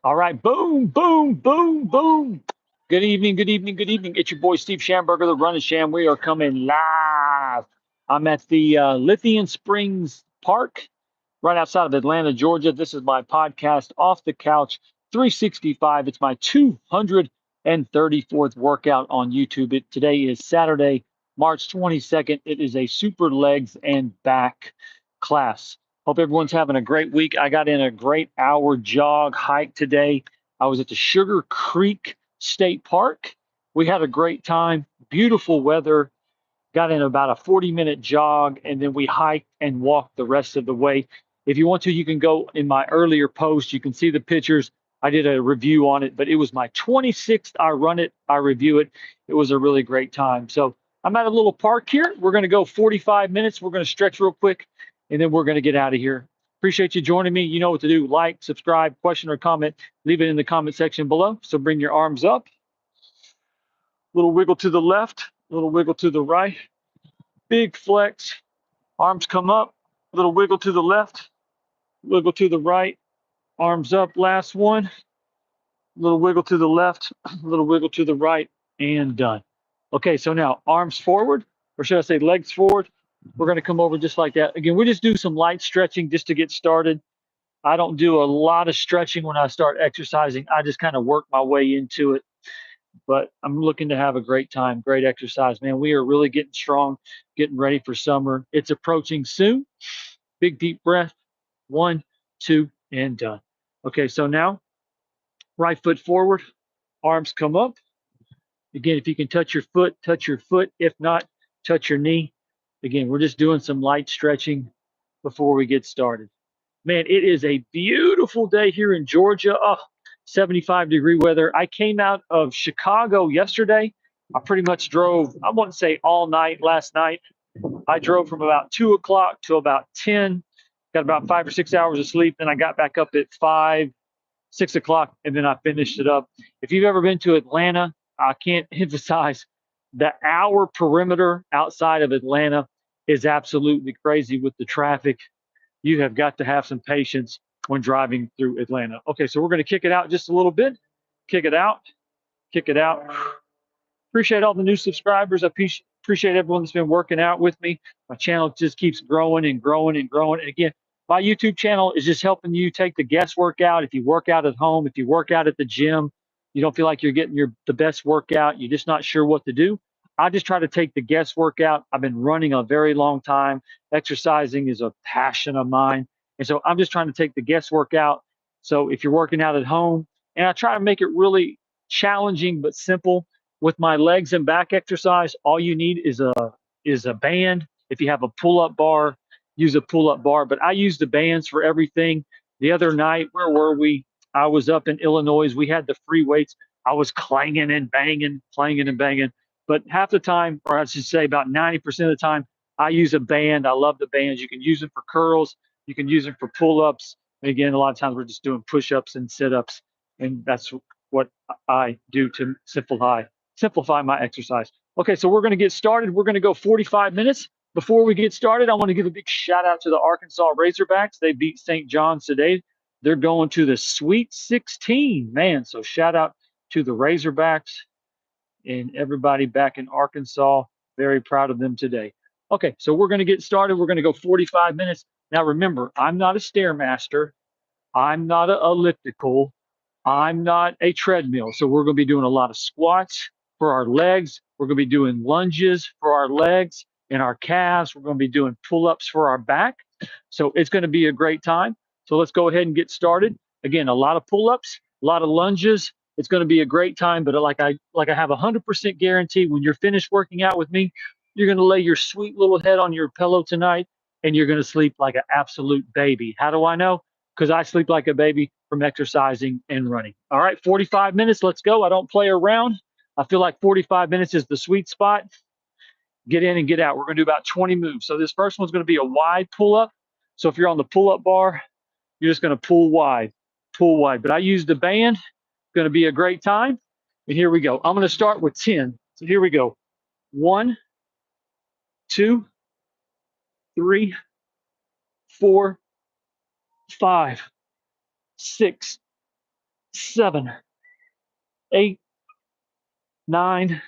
All right, boom, boom, boom, boom. Good evening, good evening, good evening. It's your boy Steve Schamberger, the Run and Sham. We are coming live. I'm at the Lithium Springs Park, right outside of Atlanta, Georgia. This is my podcast, Off the Couch 365. It's my 234th workout on YouTube. Today is Saturday, March 22nd. It is a super legs and back class. Hope everyone's having a great week. I got in a great hour jog hike today. I was at the Sugar Creek State Park. We had a great time, beautiful weather. Got in about a 40-minute jog, and then we hiked and walked the rest of the way. If you want to, you can go in my earlier post. You can see the pictures. I did a review on it, but it was my 26th. I run it, I review it. It was a really great time. So I'm at a little park here. We're going to go 45 minutes. We're going to stretch real quick, and then we're going to get out of here. Appreciate you joining me. You know what to do. Like, subscribe, question or comment. Leave it in the comment section below. So bring your arms up. Little wiggle to the left, little wiggle to the right. Big flex. Arms come up. Little wiggle to the left, wiggle to the right. Arms up. Last one. Little wiggle to the left, little wiggle to the right, and done. Okay, so now arms forward, or should I say legs forward? We're going to come over just like that. Again, we just do some light stretching just to get started. I don't do a lot of stretching when I start exercising. I just kind of work my way into it. But I'm looking to have a great time, great exercise, man. We are really getting strong, getting ready for summer. It's approaching soon. Big deep breath. 1, 2, and done. Okay, so now right foot forward, arms come up. Again, if you can touch your foot, touch your foot. If not, touch your knee. Again, we're just doing some light stretching before we get started. Man, it is a beautiful day here in Georgia. Oh, 75-degree weather. I came out of Chicago yesterday. I pretty much drove, I wouldn't say all night last night. I drove from about 2 o'clock to about 10, got about 5 or 6 hours of sleep. Then I got back up at 5, 6 o'clock, and then I finished it up. If you've ever been to Atlanta, I can't emphasize the hour perimeter outside of Atlanta is absolutely crazy with the traffic. You have got to have some patience when driving through Atlanta. Okay, so we're going to kick it out just a little bit. Kick it out. Kick it out. Appreciate all the new subscribers. I appreciate everyone that's been working out with me. My channel just keeps growing and growing and growing. And again, my YouTube channel is just helping you take the guesswork out. If you work out at home, if you work out at the gym, you don't feel like you're getting the best workout, you're just not sure what to do. I just try to take the guesswork out. I've been running a very long time. Exercising is a passion of mine. And so I'm just trying to take the guesswork out. So if you're working out at home, and I try to make it really challenging but simple. With my legs and back exercise, all you need is a band. If you have a pull-up bar, use a pull-up bar. But I use the bands for everything. The other night, where were we? I was up in Illinois. We had the free weights. I was clanging and banging, clanging and banging. But half the time, or I should say about 90% of the time, I use a band. I love the bands. You can use them for curls. You can use them for pull-ups. And again, a lot of times we're just doing push-ups and sit-ups. And that's what I do to simplify my exercise. Okay, so we're going to get started. We're going to go 45 minutes. Before we get started, I want to give a big shout out to the Arkansas Razorbacks. They beat St. John's today. They're going to the Sweet 16, man. So shout out to the Razorbacks and everybody back in Arkansas. Very proud of them today. Okay, so we're going to get started. We're going to go 45 minutes. Now remember, I'm not a Stairmaster. I'm not an elliptical. I'm not a treadmill. So we're going to be doing a lot of squats for our legs. We're going to be doing lunges for our legs and our calves. We're going to be doing pull-ups for our back. So it's going to be a great time. So let's go ahead and get started. Again, a lot of pull-ups, a lot of lunges. It's going to be a great time, but like I have 100% guarantee when you're finished working out with me, you're going to lay your sweet little head on your pillow tonight and you're going to sleep like an absolute baby. How do I know? Because I sleep like a baby from exercising and running. All right, 45 minutes. Let's go. I don't play around. I feel like 45 minutes is the sweet spot. Get in and get out. We're going to do about 20 moves. So this first one's going to be a wide pull-up. So if you're on the pull-up bar, you're just going to pull wide, pull wide. But I use the band. It's going to be a great time. And here we go. I'm going to start with 10. So here we go. 1, 2, 3, 4, 5, 6, 7, 8, 9,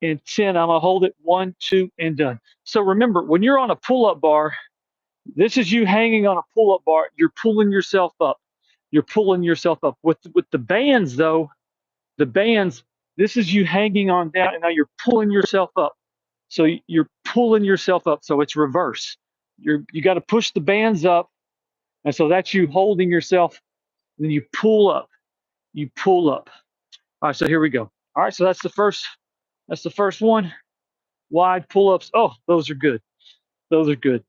and 10. I'm gonna hold it 1, 2, and done. So remember, when you're on a pull-up bar, this is you hanging on a pull-up bar. You're pulling yourself up. You're pulling yourself up. With the bands though, the bands, this is you hanging on down, and now you're pulling yourself up. So you're pulling yourself up. So it's reverse. You got to push the bands up, and so that's you holding yourself. And then you pull up. You pull up. All right. So here we go. All right. So that's the first. That's the first one. Wide pull-ups. Oh, those are good. Those are good.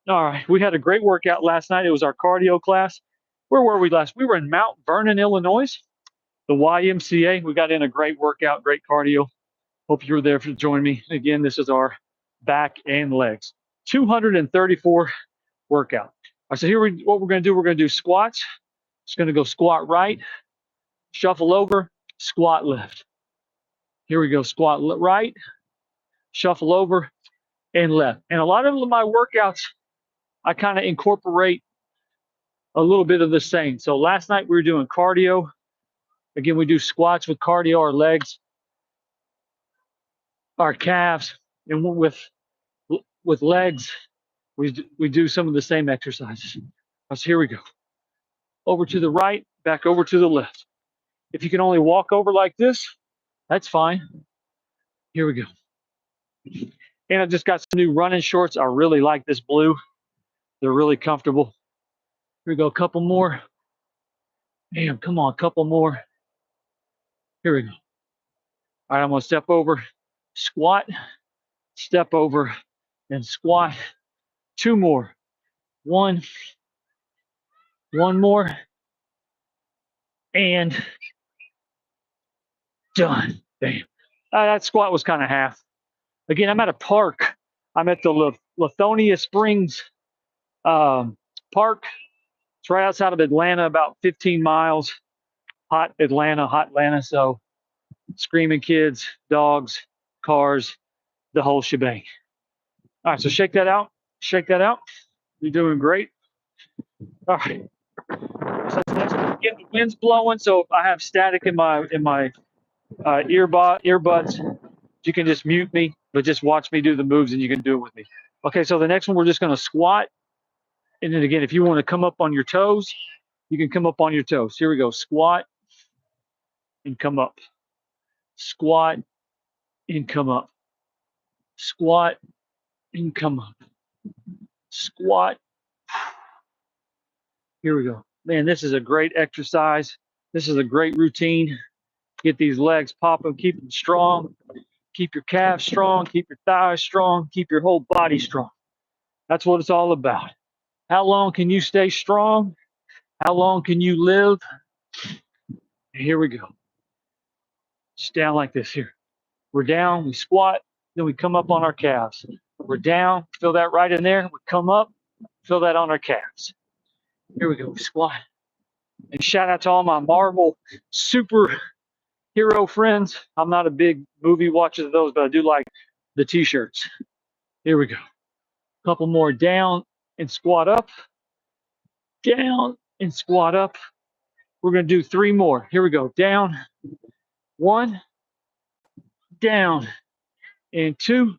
All right. We had a great workout last night. It was our cardio class. Where were we last? We were in Mount Vernon, Illinois, the YMCA. We got in a great workout, great cardio. Hope you were there to join me. Again, this is our back and legs. 234 workout. All right, so what we're going to do, we're going to do squats. Just going to go squat right, shuffle over, squat left. Here we go, squat right, shuffle over, and left. And a lot of my workouts, I kind of incorporate a little bit of the same. So last night we were doing cardio. Again, we do squats with cardio, our legs, our calves, and with legs, we do some of the same exercises. So here we go. Over to the right, back over to the left. If you can only walk over like this, that's fine. Here we go. And I just got some new running shorts. I really like this blue. They're really comfortable. Here we go, a couple more. Damn, come on, a couple more. Here we go. All right, I'm gonna step over, squat, step over, and squat. 2 more. One more, and done. Bam. That squat was kind of half. Again, I'm at a park. I'm at the Lithonia Springs Park. It's right outside of Atlanta, about 15 miles. Hot Atlanta. So screaming kids, dogs, cars, the whole shebang. All right, so shake that out. Shake that out. You're doing great. All right. So next, again, the wind's blowing, so if I have static in my earbuds, you can just mute me, but just watch me do the moves and you can do it with me. Okay, so the next one, we're just going to squat. And then again, if you want to come up on your toes, you can come up on your toes. Here we go. Squat and come up. Squat and come up. Squat and come up. Squat. Here we go. Man, this is a great exercise. This is a great routine. Get these legs popping, keep them strong. Keep your calves strong, keep your thighs strong, keep your whole body strong. That's what it's all about. How long can you stay strong? How long can you live? Here we go. Just down like this here. We're down, we squat, then we come up on our calves. We're down, feel that right in there. We come up, feel that on our calves. Here we go, we squat. And shout out to all my Marvel superhero friends. I'm not a big movie watcher of those, but I do like the t-shirts. Here we go. Couple more, down and squat up. Down and squat up. We're going to do 3 more. Here we go. Down, 1, down, and 2.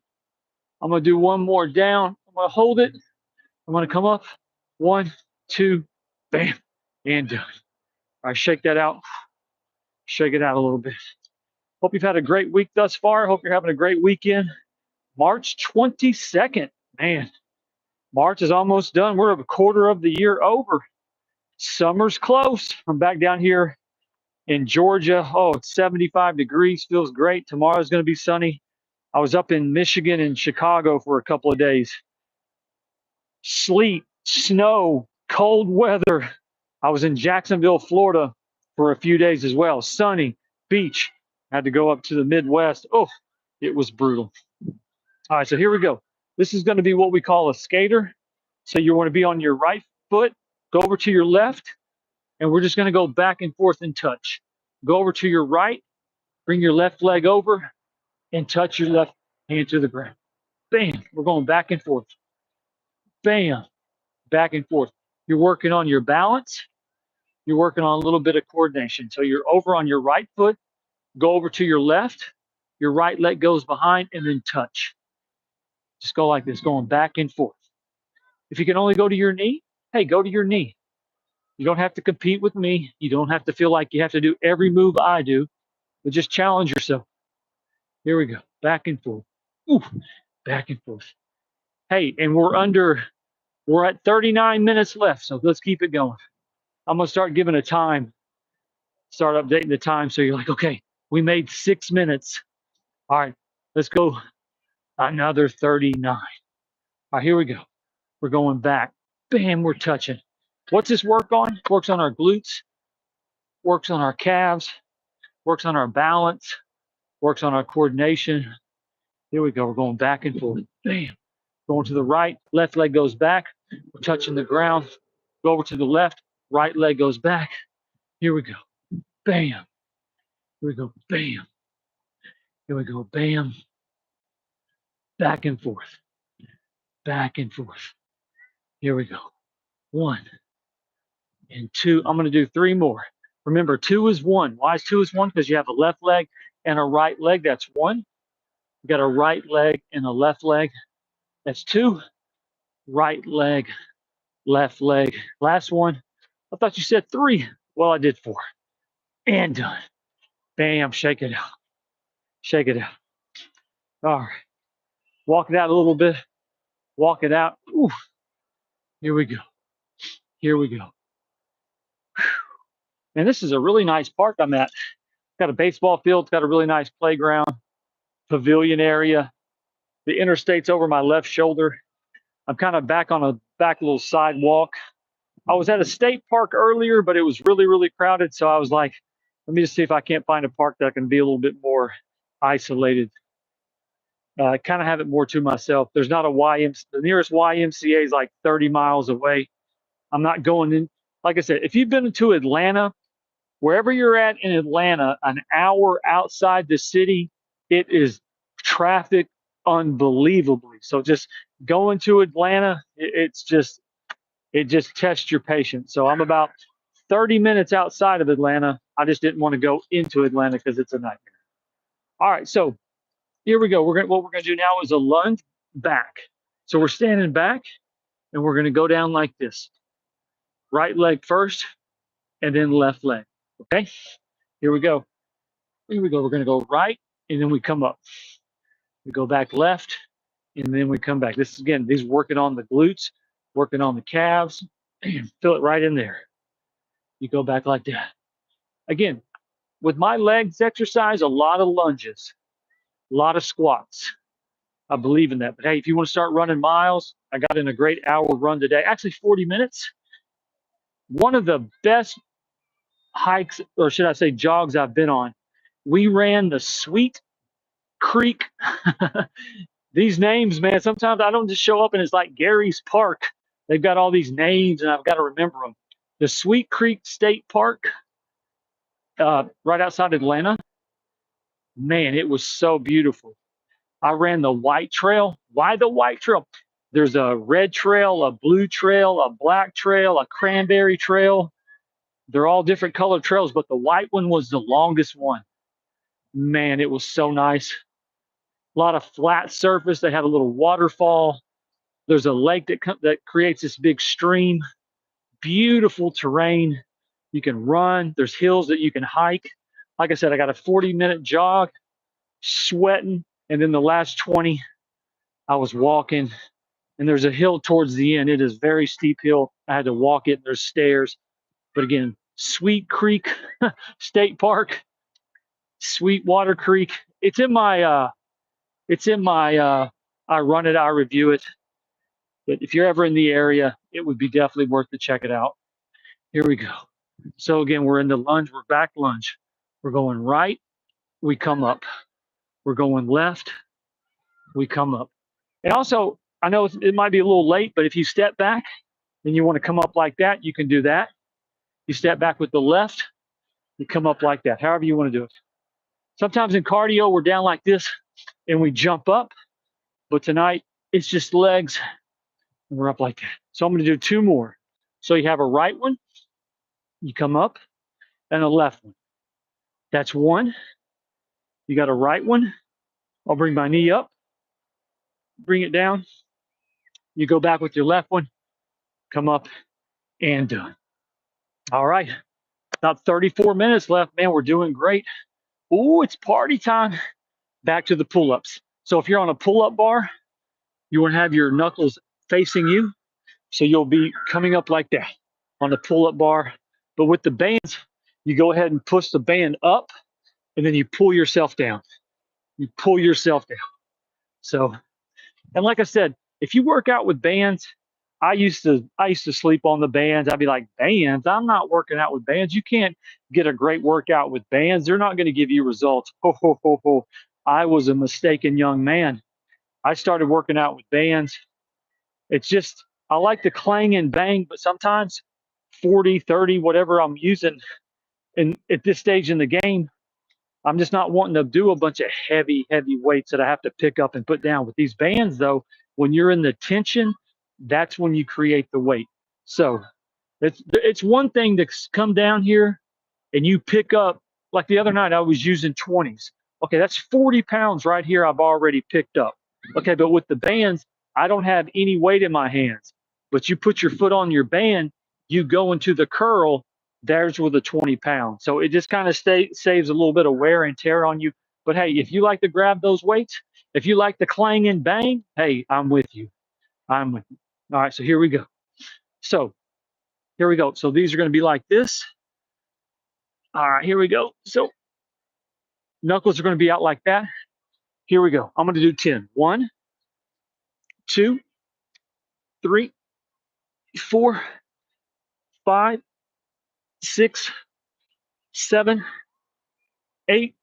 I'm going to do 1 more down. I'm going to hold it. I'm going to come up. 1, 2, bam, and done. All right, shake that out. Shake it out a little bit. Hope you've had a great week thus far. Hope you're having a great weekend. March 22nd. Man, March is almost done. We're a quarter of the year over. Summer's close. I'm back down here in Georgia. Oh, it's 75 degrees. Feels great. Tomorrow's going to be sunny. I was up in Michigan and Chicago for a couple of days. Sleet, snow, cold weather. I was in Jacksonville, Florida for a few days as well. Sunny, beach. Had to go up to the Midwest. Oh, it was brutal. All right, so here we go. This is going to be what we call a skater. So you want to be on your right foot, go over to your left, and we're just going to go back and forth and touch. Go over to your right, bring your left leg over, and touch your left hand to the ground. Bam, we're going back and forth. Bam, back and forth. You're working on your balance. You're working on a little bit of coordination. So you're over on your right foot, go over to your left, your right leg goes behind, and then touch. Just go like this, going back and forth. If you can only go to your knee, hey, go to your knee. You don't have to compete with me. You don't have to feel like you have to do every move I do, but just challenge yourself. Here we go. Back and forth. Ooh, back and forth. Hey, and we're at 39 minutes left, so let's keep it going. I'm gonna start giving a time, start updating the time. So you're like, okay, we made 6 minutes. All right, let's go another 39. All right, here we go. We're going back. Bam, we're touching. What's this work on? Works on our glutes, works on our calves, works on our balance, works on our coordination. Here we go. We're going back and forth. Bam. Going to the right, left leg goes back. We're touching the ground. Go over to the left, right leg goes back. Here we go. Bam. Here we go. Bam. Here we go. Bam. Back and forth. Back and forth. Here we go. 1 and 2. I'm going to do 3 more. Remember, 2 is 1. Why is 2 is 1? Because you have a left leg and a right leg. That's 1. You got a right leg and a left leg. That's 2. Right leg, left leg. Last one. I thought you said 3. Well, I did 4. And done. Bam. Shake it out. Shake it out. All right. Walk it out a little bit. Walk it out. Ooh. Here we go. Here we go. And this is a really nice park I'm at. It's got a baseball field. It's got a really nice playground, pavilion area. The interstate's over my left shoulder. I'm kind of back on a back little sidewalk. I was at a state park earlier, but it was really, really crowded. So I was like, let me just see if I can't find a park that can be a little bit more isolated. Kind of have it more to myself. There's not a YMCA. The nearest YMCA is like 30 miles away. I'm not going in. Like I said, if you've been to Atlanta, wherever you're at in Atlanta, an hour outside the city, it is traffic unbelievably. So just going to Atlanta, it just tests your patience. So I'm about 30 minutes outside of Atlanta. I just didn't want to go into Atlanta because it's a nightmare. All right, so here we go. What we're gonna do now is a lunge back. So we're standing back and we're gonna go down like this. Right leg first and then left leg. Okay, here we go. Here we go. We're gonna go right and then we come up. We go back left and then we come back. This is again, these working on the glutes, working on the calves. Feel it right in there. You go back like that. Again, with my legs exercise, a lot of lunges, a lot of squats. I believe in that. But hey, if you want to start running miles, I got in a great hour run today, actually 40 minutes. One of the best hikes, or should I say jogs I've been on. We ran the Sweet Creek. These names, man, sometimes I don't just show up and it's like Gary's Park. They've got all these names and I've got to remember them. The Sweet Creek State Park, right outside Atlanta. Man, it was so beautiful. I ran the white trail. Why the white trail? There's a red trail, a blue trail, a black trail, a cranberry trail. They're all different colored trails, but the white one was the longest one. Man, it was so nice. A lot of flat surface. They had a little waterfall. There's a lake that creates this big stream. Beautiful terrain. You can run. There's hills that you can hike. Like I said, I got a 40-minute jog, sweating, and then the last 20, I was walking. And there's a hill towards the end. It is a very steep hill. I had to walk it. There's stairs. But again, Sweet Creek State Park, Sweetwater Creek. It's in my I run it, I review it. But if you're ever in the area, it would be definitely worth to check it out. Here we go. So again, we're in the lunge, we're back lunge. We're going right, we come up. We're going left, we come up. And also, I know it might be a little late, but if you step back and you want to come up like that, you can do that. You step back with the left, you come up like that, however you want to do it. Sometimes in cardio, we're down like this and we jump up, but tonight it's just legs and we're up like that. So I'm going to do 2 more. So you have a right one, You come up, and a left one. That's one. You got a right one. I'll bring my knee up, bring it down. You go back with your left one, come up, and done. All right. About 34 minutes left. Man, we're doing great. Ooh, it's party time. Back to the pull-ups. So if you're on a pull-up bar, you want to have your knuckles facing you. So you'll be coming up like that on the pull-up bar. But with the bands, you go ahead and push the band up, and then you pull yourself down. You pull yourself down. So, and like I said, if you work out with bands, I used to sleep on the bands. I'd be like, bands? I'm not working out with bands. You can't get a great workout with bands. They're not going to give you results. Ho, ho, ho, ho. I was a mistaken young man. I started working out with bands. It's just, I like the clang and bang, but sometimes 40, 30, whatever I'm using, and at this stage in the game, I'm just not wanting to do a bunch of heavy, heavy weights that I have to pick up and put down. With these bands, though, when you're in the tension, that's when you create the weight. So it's one thing to come down here and you pick up, like the other night, I was using 20s. Okay, that's 40 pounds right here I've already picked up. Okay, but with the bands, I don't have any weight in my hands. But you put your foot on your band, you go into the curl, there's with the 20 pounds. So it just kind of saves a little bit of wear and tear on you. But hey, if you like to grab those weights, if you like the clang and bang, hey, I'm with you. I'm with you. All right, so here we go. So here we go. So these are going to be like this. All right, here we go. So knuckles are going to be out like that. Here we go. I'm going to do 10. 1, 2, 3, 4, 5, 6, 7, 8,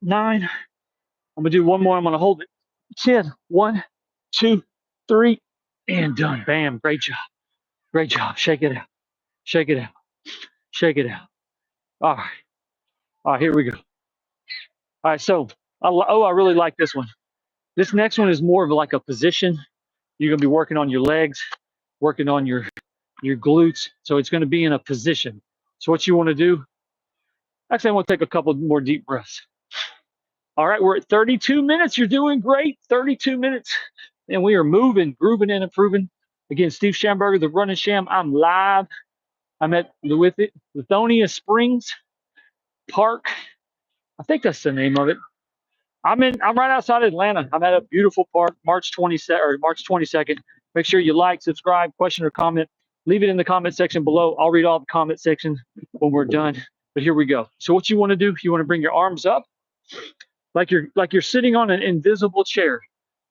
9. I'm going to do one more. I'm going to hold it. 10. 1, 2, 3, and done. Bam. Great job. Great job. Shake it out. Shake it out. Shake it out. All right. All right, here we go. All right, so, I really like this one. This next one is more of like a position. You're going to be working on your legs, working on your glutes. So it's going to be in a position. So what you want to do, actually, I want to take a couple more deep breaths. All right, we're at 32 minutes. You're doing great. 32 minutes. And we are moving, grooving, and improving. Again, Steve Schamberger, the Running Sham. I'm live. I'm at Lithonia Springs Park. I think that's the name of it. I'm right outside Atlanta. I'm at a beautiful park, March 22nd. Make sure you like, subscribe, question or comment. Leave it in the comment section below. I'll read all the comment sections when we're done. But here we go. So what you want to do, you want to bring your arms up like you're sitting on an invisible chair.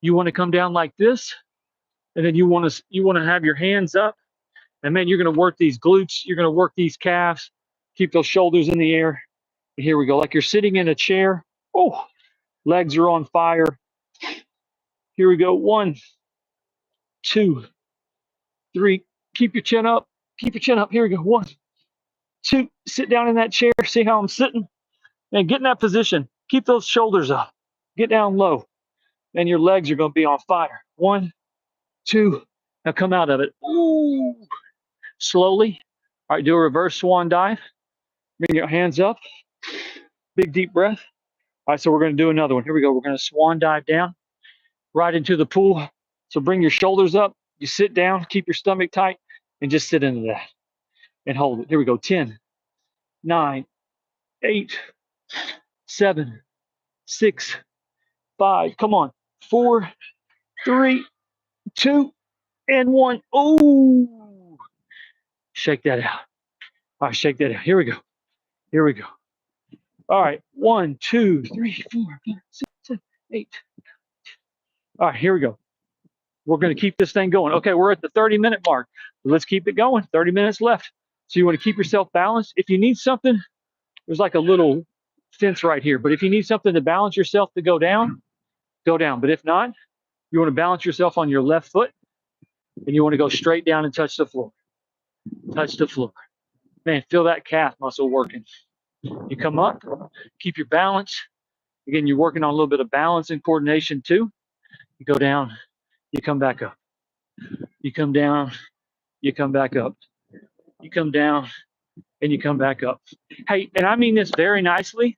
You want to come down like this, and then you want to have your hands up. And man, you're going to work these glutes, you're going to work these calves. Keep those shoulders in the air. And here we go. Like you're sitting in a chair. Oh, legs are on fire. Here we go. 1, 2, 3. Keep your chin up. Keep your chin up. Here we go. 1, 2. Sit down in that chair. See how I'm sitting? And get in that position. Keep those shoulders up. Get down low. And your legs are going to be on fire. 1, 2. Now come out of it. Ooh. Slowly. All right, do a reverse swan dive. Bring your hands up. Big deep breath. All right, so we're going to do another one. Here we go. We're going to swan dive down right into the pool. So bring your shoulders up. You sit down. Keep your stomach tight. And just sit into that. And hold it. Here we go. 10, 9, 8, 7, 6, 5. Come on. 4, 3, 2, and 1. Oh, shake that out. All right, shake that out. Here we go. Here we go. All right. 1, 2, 3, 4, 5, 6, 7, 8. All right, here we go. We're going to keep this thing going. Okay, we're at the 30-minute mark. Let's keep it going. 30 minutes left. So you want to keep yourself balanced. If you need something, there's like a little fence right here. But if you need something to balance yourself to go down, go down. But if not, you want to balance yourself on your left foot, and you want to go straight down and touch the floor. Touch the floor. Man, feel that calf muscle working. You come up, keep your balance. Again, you're working on a little bit of balance and coordination too. You go down, you come back up. You come down, you come back up. You come down, and you come back up. Hey, and I mean this very nicely.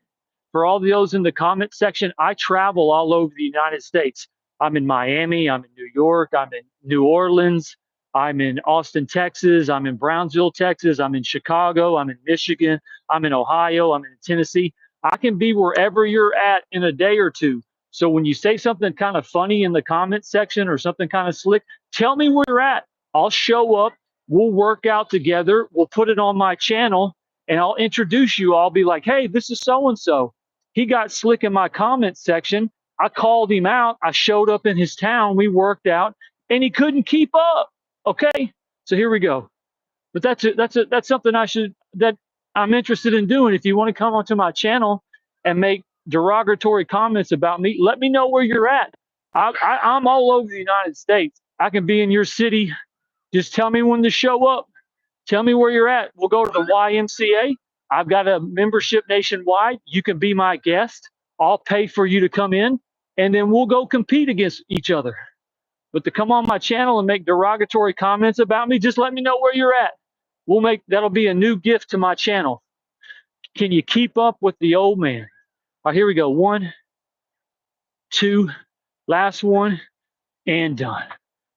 For all those in the comment section, I travel all over the United States. I'm in Miami, I'm in New York, I'm in New Orleans, I'm in Austin, Texas, I'm in Brownsville, Texas, I'm in Chicago, I'm in Michigan, I'm in Ohio, I'm in Tennessee. I can be wherever you're at in a day or two. So when you say something kind of funny in the comment section or something kind of slick, tell me where you're at. I'll show up. We'll work out together. We'll put it on my channel and I'll introduce you. I'll be like, hey, this is so and so. He got slick in my comment section. I called him out. I showed up in his town. We worked out, and he couldn't keep up. Okay, so here we go. But that's something that I'm interested in doing. If you want to come onto my channel and make derogatory comments about me, let me know where you're at. I'm all over the United States. I can be in your city. Just tell me when to show up. Tell me where you're at. We'll go to the YMCA. I've got a membership nationwide. You can be my guest. I'll pay for you to come in, and then we'll go compete against each other. But to come on my channel and make derogatory comments about me, just let me know where you're at. That'll be a new gift to my channel. Can you keep up with the old man? All right, here we go. 1, 2, last one, and done.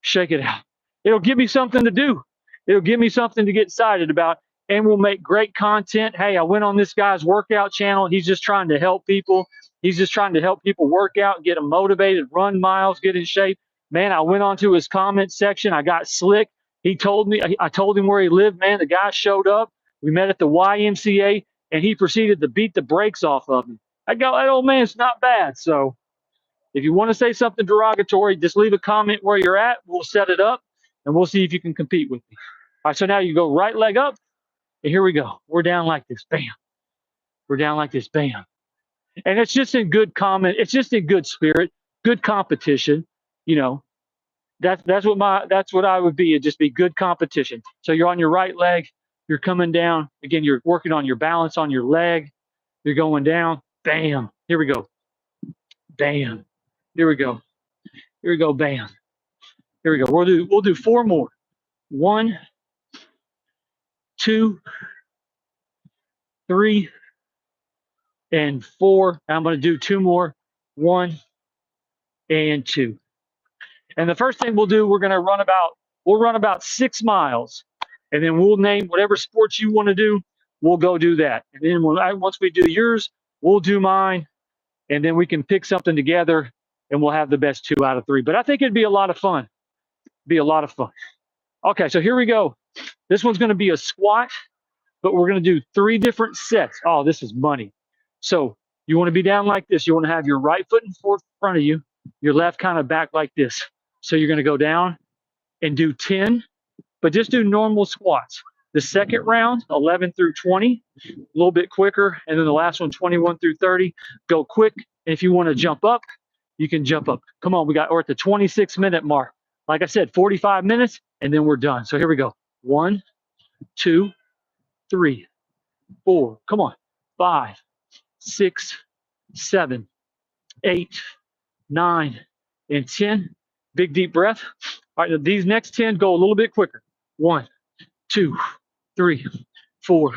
Shake it out. It'll give me something to do. It'll give me something to get excited about, and we'll make great content. Hey, I went on this guy's workout channel. He's just trying to help people. He's just trying to help people work out, get them motivated, run miles, get in shape. Man, I went onto his comment section. I got slick. He told me, I told him where he lived. Man, the guy showed up. We met at the YMCA, and he proceeded to beat the brakes off of me. I go, that old man's not bad. So if you want to say something derogatory, just leave a comment where you're at. We'll set it up, and we'll see if you can compete with me. All right, so now you go right leg up, and here we go. We're down like this, bam. We're down like this, bam. And it's just in good comment. It's just in good spirit, good competition. You know, that's what I would be. It'd just be good competition. So you're on your right leg. You're coming down. Again, you're working on your balance on your leg. You're going down, bam. Here we go, bam. Here we go. Here we go, bam. Here we go. We'll do 4 more. 1, 2, 3, and 4. I'm going to do 2 more. 1 and 2. And the first thing we'll do, we'll run about 6 miles, and then we'll name whatever sports you want to do. We'll go do that, and then once we do yours, we'll do mine, and then we can pick something together, and we'll have the best 2 out of 3. But I think it'd be a lot of fun. Be a lot of fun. Okay, so here we go. This one's going to be a squat, but we're going to do 3 different sets. Oh, this is money. So you want to be down like this. You want to have your right foot in front of you, your left kind of back like this. So you're going to go down and do 10, but just do normal squats. The second round, 11 through 20, a little bit quicker. And then the last one, 21 through 30. Go quick. And if you want to jump up, you can jump up. Come on, we're at the 26-minute mark. Like I said, 45 minutes, and then we're done. So here we go. 1, 2, 3, 4. Come on. 5, 6, 7, 8, 9, and 10. Big deep breath. All right, these next 10 go a little bit quicker. 1, 2, 3, 4,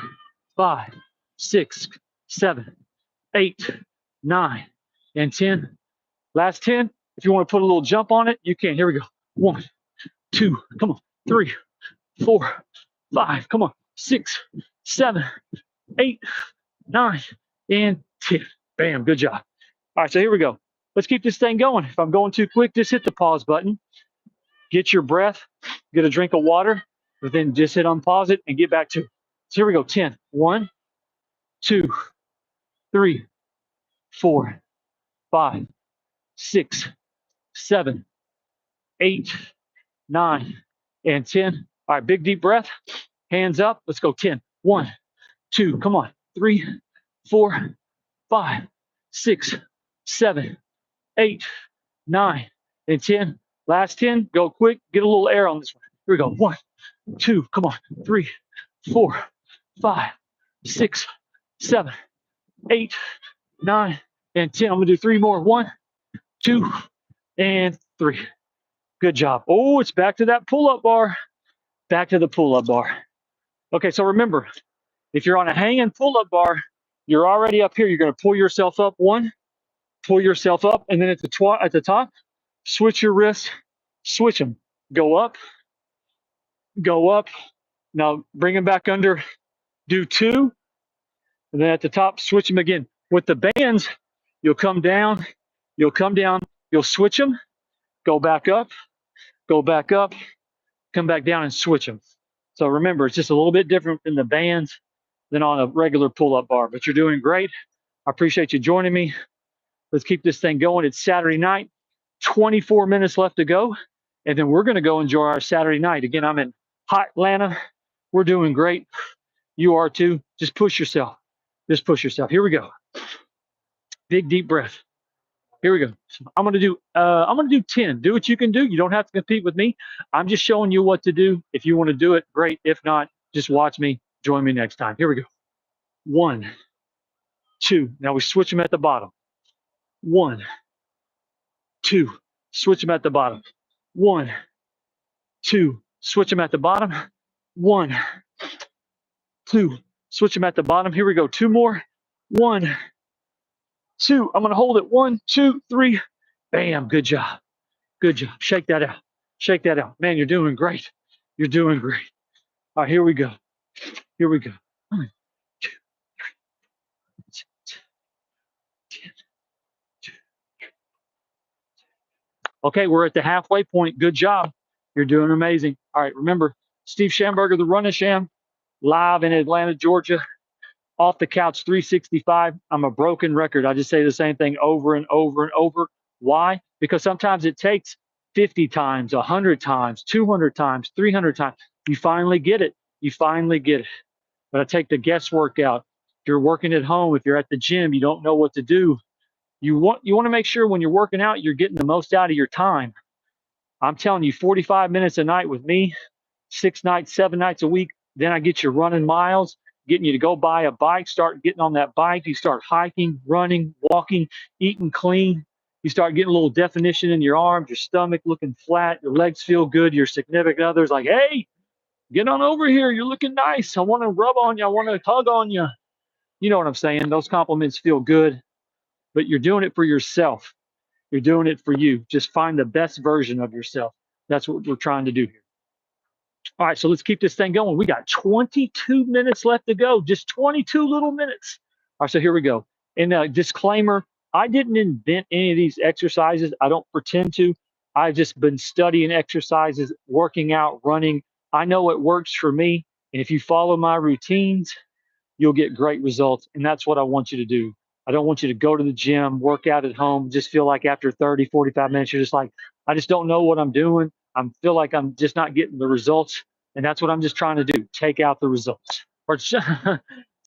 5, 6, 7, 8, 9, and 10. Last 10. If you want to put a little jump on it, you can. Here we go. 1, 2, come on. 3, 4, 5, come on. 6, 7, 8, 9, and 10. Bam, good job. All right, so here we go. Let's keep this thing going. If I'm going too quick, just hit the pause button. Get your breath, get a drink of water, but then just hit unpause it and get back to it. So here we go. 10. 1, 2, 3, 4, 5, 6, 7, 8, 9, and 10. All right, big deep breath. Hands up. Let's go. 10. 1, 2, come on. 3, 4, 5, 6, 7, 8, 9, and 10. Last 10. Go quick. Get a little air on this one. Here we go. 1, 2, come on. 3, 4, 5, 6, 7, 8, 9, and 10. I'm gonna do 3 more. 1, 2, and 3. Good job. Oh, it's back to that pull-up bar. Back to the pull-up bar. Okay, so remember, If you're on a hanging pull-up bar, you're already up here. You're going to pull yourself up one, pull yourself up, and then at the top, switch your wrists, switch them. Go up, go up. Now bring them back under. Do two, and then at the top, switch them again. With the bands, you'll come down, you'll switch them, go back up, come back down and switch them. So remember, it's just a little bit different in the bands than on a regular pull-up bar, but you're doing great. I appreciate you joining me. Let's keep this thing going. It's Saturday night, 24 minutes left to go, and then we're going to go enjoy our Saturday night. Again, I'm in hot Atlanta. We're doing great. You are too. Just push yourself. Just push yourself. Here we go. Big deep breath. Here we go. I'm gonna do 10. Do what you can do. You don't have to compete with me. I'm just showing you what to do. If you want to do it, great. If not, just watch me. Join me next time. Here we go. 1, 2. Now we switch them at the bottom. 1, 2. Switch them at the bottom. 1, 2. Switch them at the bottom. 1, 2. Switch them at the bottom. Here we go. 2 more. 1, 2. I'm gonna hold it. 1, 2, 3. Bam. Good job. Good job. Shake that out. Shake that out. Man, you're doing great. You're doing great. All right, here we go. Here we go. 1, 2, 3, 6, 10, 2, 3. Okay, we're at the halfway point. Good job. You're doing amazing. All right, remember, Steve Schamberger, the Run and Sham, live in Atlanta, Georgia. Off the couch 365. I'm a broken record. I just say the same thing over and over and over. Why? Because sometimes it takes 50 times, 100 times, 200 times, 300 times. You finally get it. You finally get it. But I take the guesswork out. If you're working at home, if you're at the gym, you don't know what to do. You want to make sure when you're working out, you're getting the most out of your time. I'm telling you, 45 minutes a night with me, 6 nights, 7 nights a week. Then I get you running miles, getting you to go buy a bike, start getting on that bike. You start hiking, running, walking, eating clean. You start getting a little definition in your arms, your stomach looking flat, your legs feel good, your significant other's like, hey, get on over here. You're looking nice. I want to rub on you. I want to hug on you. You know what I'm saying? Those compliments feel good, but you're doing it for yourself. You're doing it for you. Just find the best version of yourself. That's what we're trying to do here. All right, so let's keep this thing going. We got 22 minutes left to go, just 22 little minutes. All right, so here we go. And a disclaimer, I didn't invent any of these exercises. I don't pretend to. I've just been studying exercises, working out, running. I know it works for me. And if you follow my routines, you'll get great results. And that's what I want you to do. I don't want you to go to the gym, work out at home, just feel like after 30, 45 minutes, you're just like, I just don't know what I'm doing. I feel like I'm just not getting the results. And that's what I'm just trying to do. Take out the results or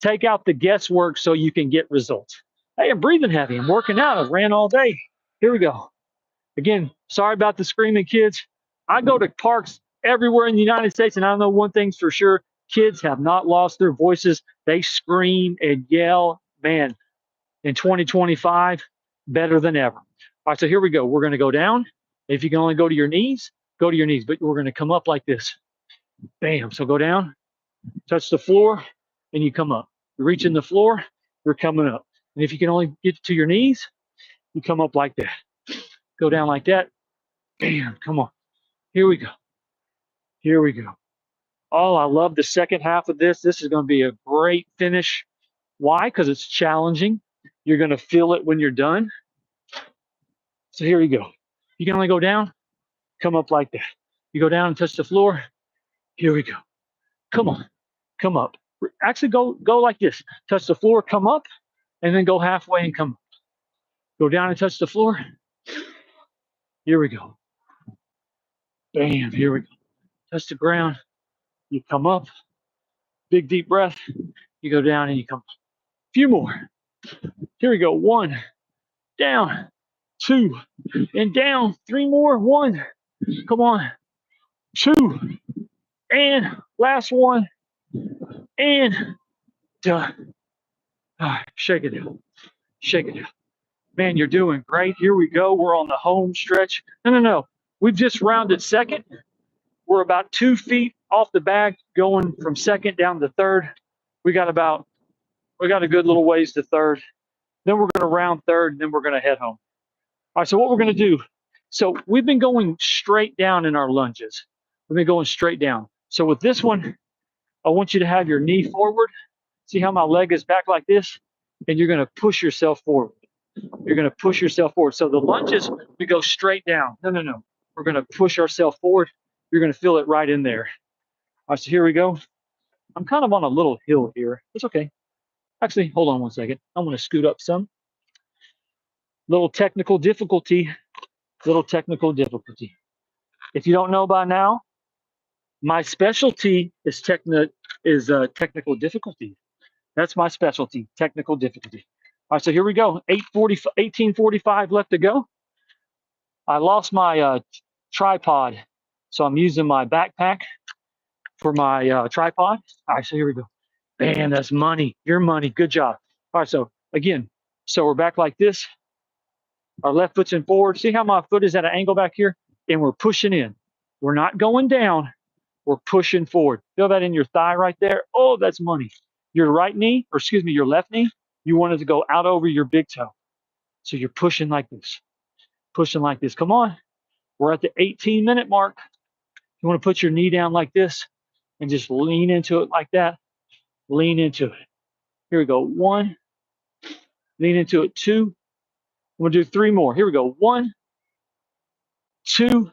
take out the guesswork so you can get results. Hey, I'm breathing heavy. I'm working out. I ran all day. Here we go. Again, sorry about the screaming kids. I go to parks everywhere in the United States, and I know one thing's for sure. Kids have not lost their voices. They scream and yell. Man, in 2025, better than ever. All right, so here we go. We're going to go down. If you can only go to your knees, go to your knees, but we're going to come up like this. Bam. So go down, touch the floor, and you come up. You're reaching the floor, you're coming up. And if you can only get to your knees, you come up like that. Go down like that. Bam. Come on. Here we go. Here we go. Oh, I love the second half of this. This is going to be a great finish. Why? Because it's challenging. You're going to feel it when you're done. So here you go. You can only go down, come up like that. You go down and touch the floor. Here we go. Come on. Come up. Actually, go like this. Touch the floor, come up, and then go halfway and come up. Go down and touch the floor. Here we go. Bam. Here we go. Touch the ground. You come up. Big deep breath. You go down and you come up. A few more. Here we go. 1, down, 2, and down. 3 more. 1. Come on. 2, and last one, and done. All right, shake it out. Shake it out. Man, you're doing great. Here we go. We're on the home stretch. No. We've just rounded second. We're about 2 feet off the bag, going from second down to third. We got a good little ways to third. Then we're going to round third, and then we're going to head home. All right, so what we're going to do, so we've been going straight down in our lunges. We've been going straight down. So with this one, I want you to have your knee forward. See how my leg is back like this? And you're going to push yourself forward. You're going to push yourself forward. So the lunges, we go straight down. No, no, no. We're going to push ourselves forward. You're going to feel it right in there. All right, so here we go. I'm kind of on a little hill here. It's okay. Actually, hold on one second. I'm going to scoot up some. Little technical difficulty. Little technical difficulty. If you don't know by now, my specialty is technical difficulty. That's my specialty, technical difficulty. All right, so here we go. 18:45 left to go. I lost my tripod, so I'm using my backpack for my tripod. All right, so here we go. Man, that's money. Your money. Good job. All right, so again, so we're back like this. Our left foot's in forward. See how my foot is at an angle back here? And we're pushing in. We're not going down. We're pushing forward. Feel that in your thigh right there? Oh, that's money. Your right knee, or excuse me, your left knee, you want it to go out over your big toe. So you're pushing like this. Pushing like this. Come on. We're at the 18-minute mark. You want to put your knee down like this and just lean into it like that. Lean into it. Here we go. 1. Lean into it. 2. I'm going to do 3 more. Here we go. 1, 2.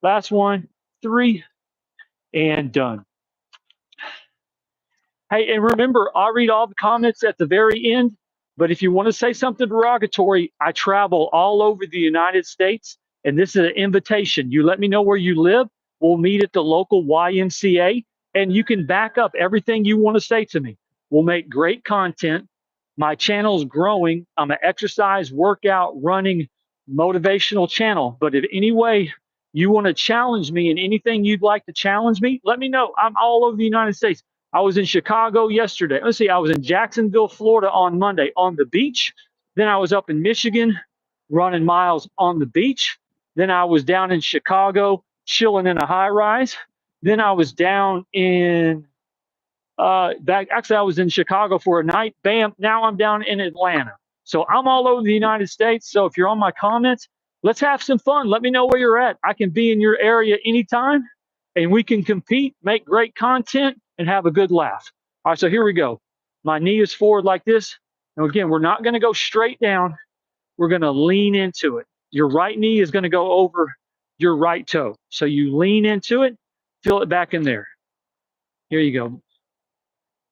Last one. 3. And done. Hey, and remember, I'll read all the comments at the very end. But if you want to say something derogatory, I travel all over the United States, and this is an invitation. You let me know where you live. We'll meet at the local YMCA, and you can back up everything you want to say to me. We'll make great content. My channel's growing. I'm an exercise, workout, running, motivational channel. But if any way you want to challenge me in anything you'd like to challenge me, let me know. I'm all over the United States. I was in Chicago yesterday. Let's see, I was in Jacksonville, Florida on Monday on the beach. Then I was up in Michigan running miles on the beach. Then I was down in Chicago chilling in a high rise. Then I was down in actually I was in Chicago for a night. Bam, now I'm down in Atlanta. So I'm all over the United States. So if you're on my comments, let's have some fun. Let me know where you're at. I can be in your area anytime and we can compete, make great content, and have a good laugh. All right, so here we go. My knee is forward like this. And again, we're not going to go straight down. We're going to lean into it. Your right knee is going to go over your right toe. So you lean into it, feel it back in there. Here you go.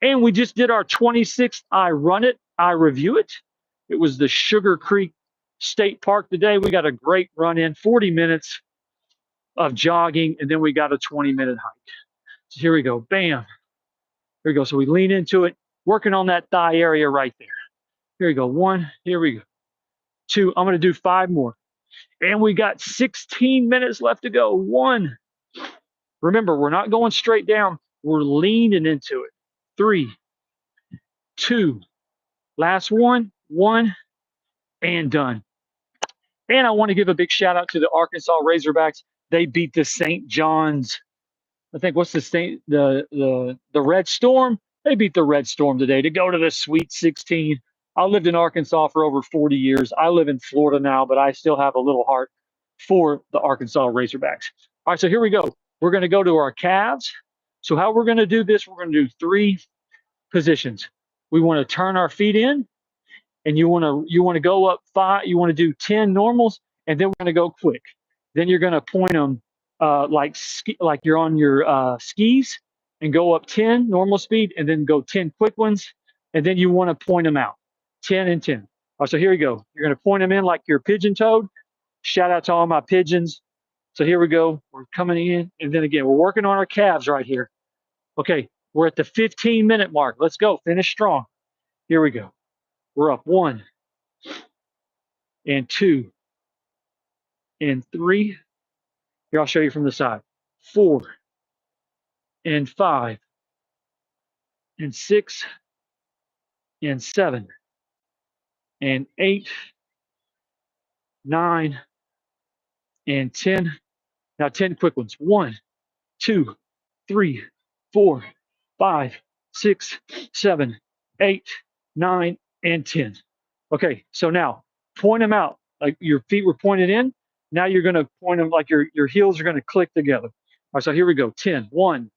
And we just did our 26th I Run It, I Review It. It was the Sugar Creek State Park today. We got a great run in, 40 minutes of jogging, and then we got a 20-minute hike. So here we go. Bam. Here we go. So we lean into it, working on that thigh area right there. Here we go. 1. Here we go. 2. I'm going to do 5 more. And we got 16 minutes left to go. 1. Remember, we're not going straight down. We're leaning into it. 3, 2. Last one. 1. And done. And I want to give a big shout out to the Arkansas Razorbacks. They beat the St. John's. I think what's the Red Storm? They beat the Red Storm today to go to the Sweet 16. I lived in Arkansas for over 40 years. I live in Florida now, but I still have a little heart for the Arkansas Razorbacks. All right, so here we go. We're going to go to our calves. So how we're going to do this, we're going to do 3 positions. We want to turn our feet in, and you want to go up 5. You want to do 10 normals, and then we're going to go quick. Then you're going to point them like you're on your skis, and go up 10 normal speed, and then go 10 quick ones, and then you want to point them out, 10 and 10. All right, so here we go. You're going to point them in like you're pigeon-toed. Shout out to all my pigeons. So here we go. We're coming in, and then again, we're working on our calves right here. Okay, we're at the 15-minute mark. Let's go. Finish strong. Here we go. We're up 1 and 2 and 3. Here, I'll show you from the side. 4 and 5 and 6 and 7 and 8, 9 and 10. Now 10 quick ones. 1, 2, 3, 4, 5, 6, 7, 8, 9, and 10. Okay, so now point them out. Like your feet were pointed in. Now you're going to point them like your heels are going to click together. All right, so here we go. 10. 1,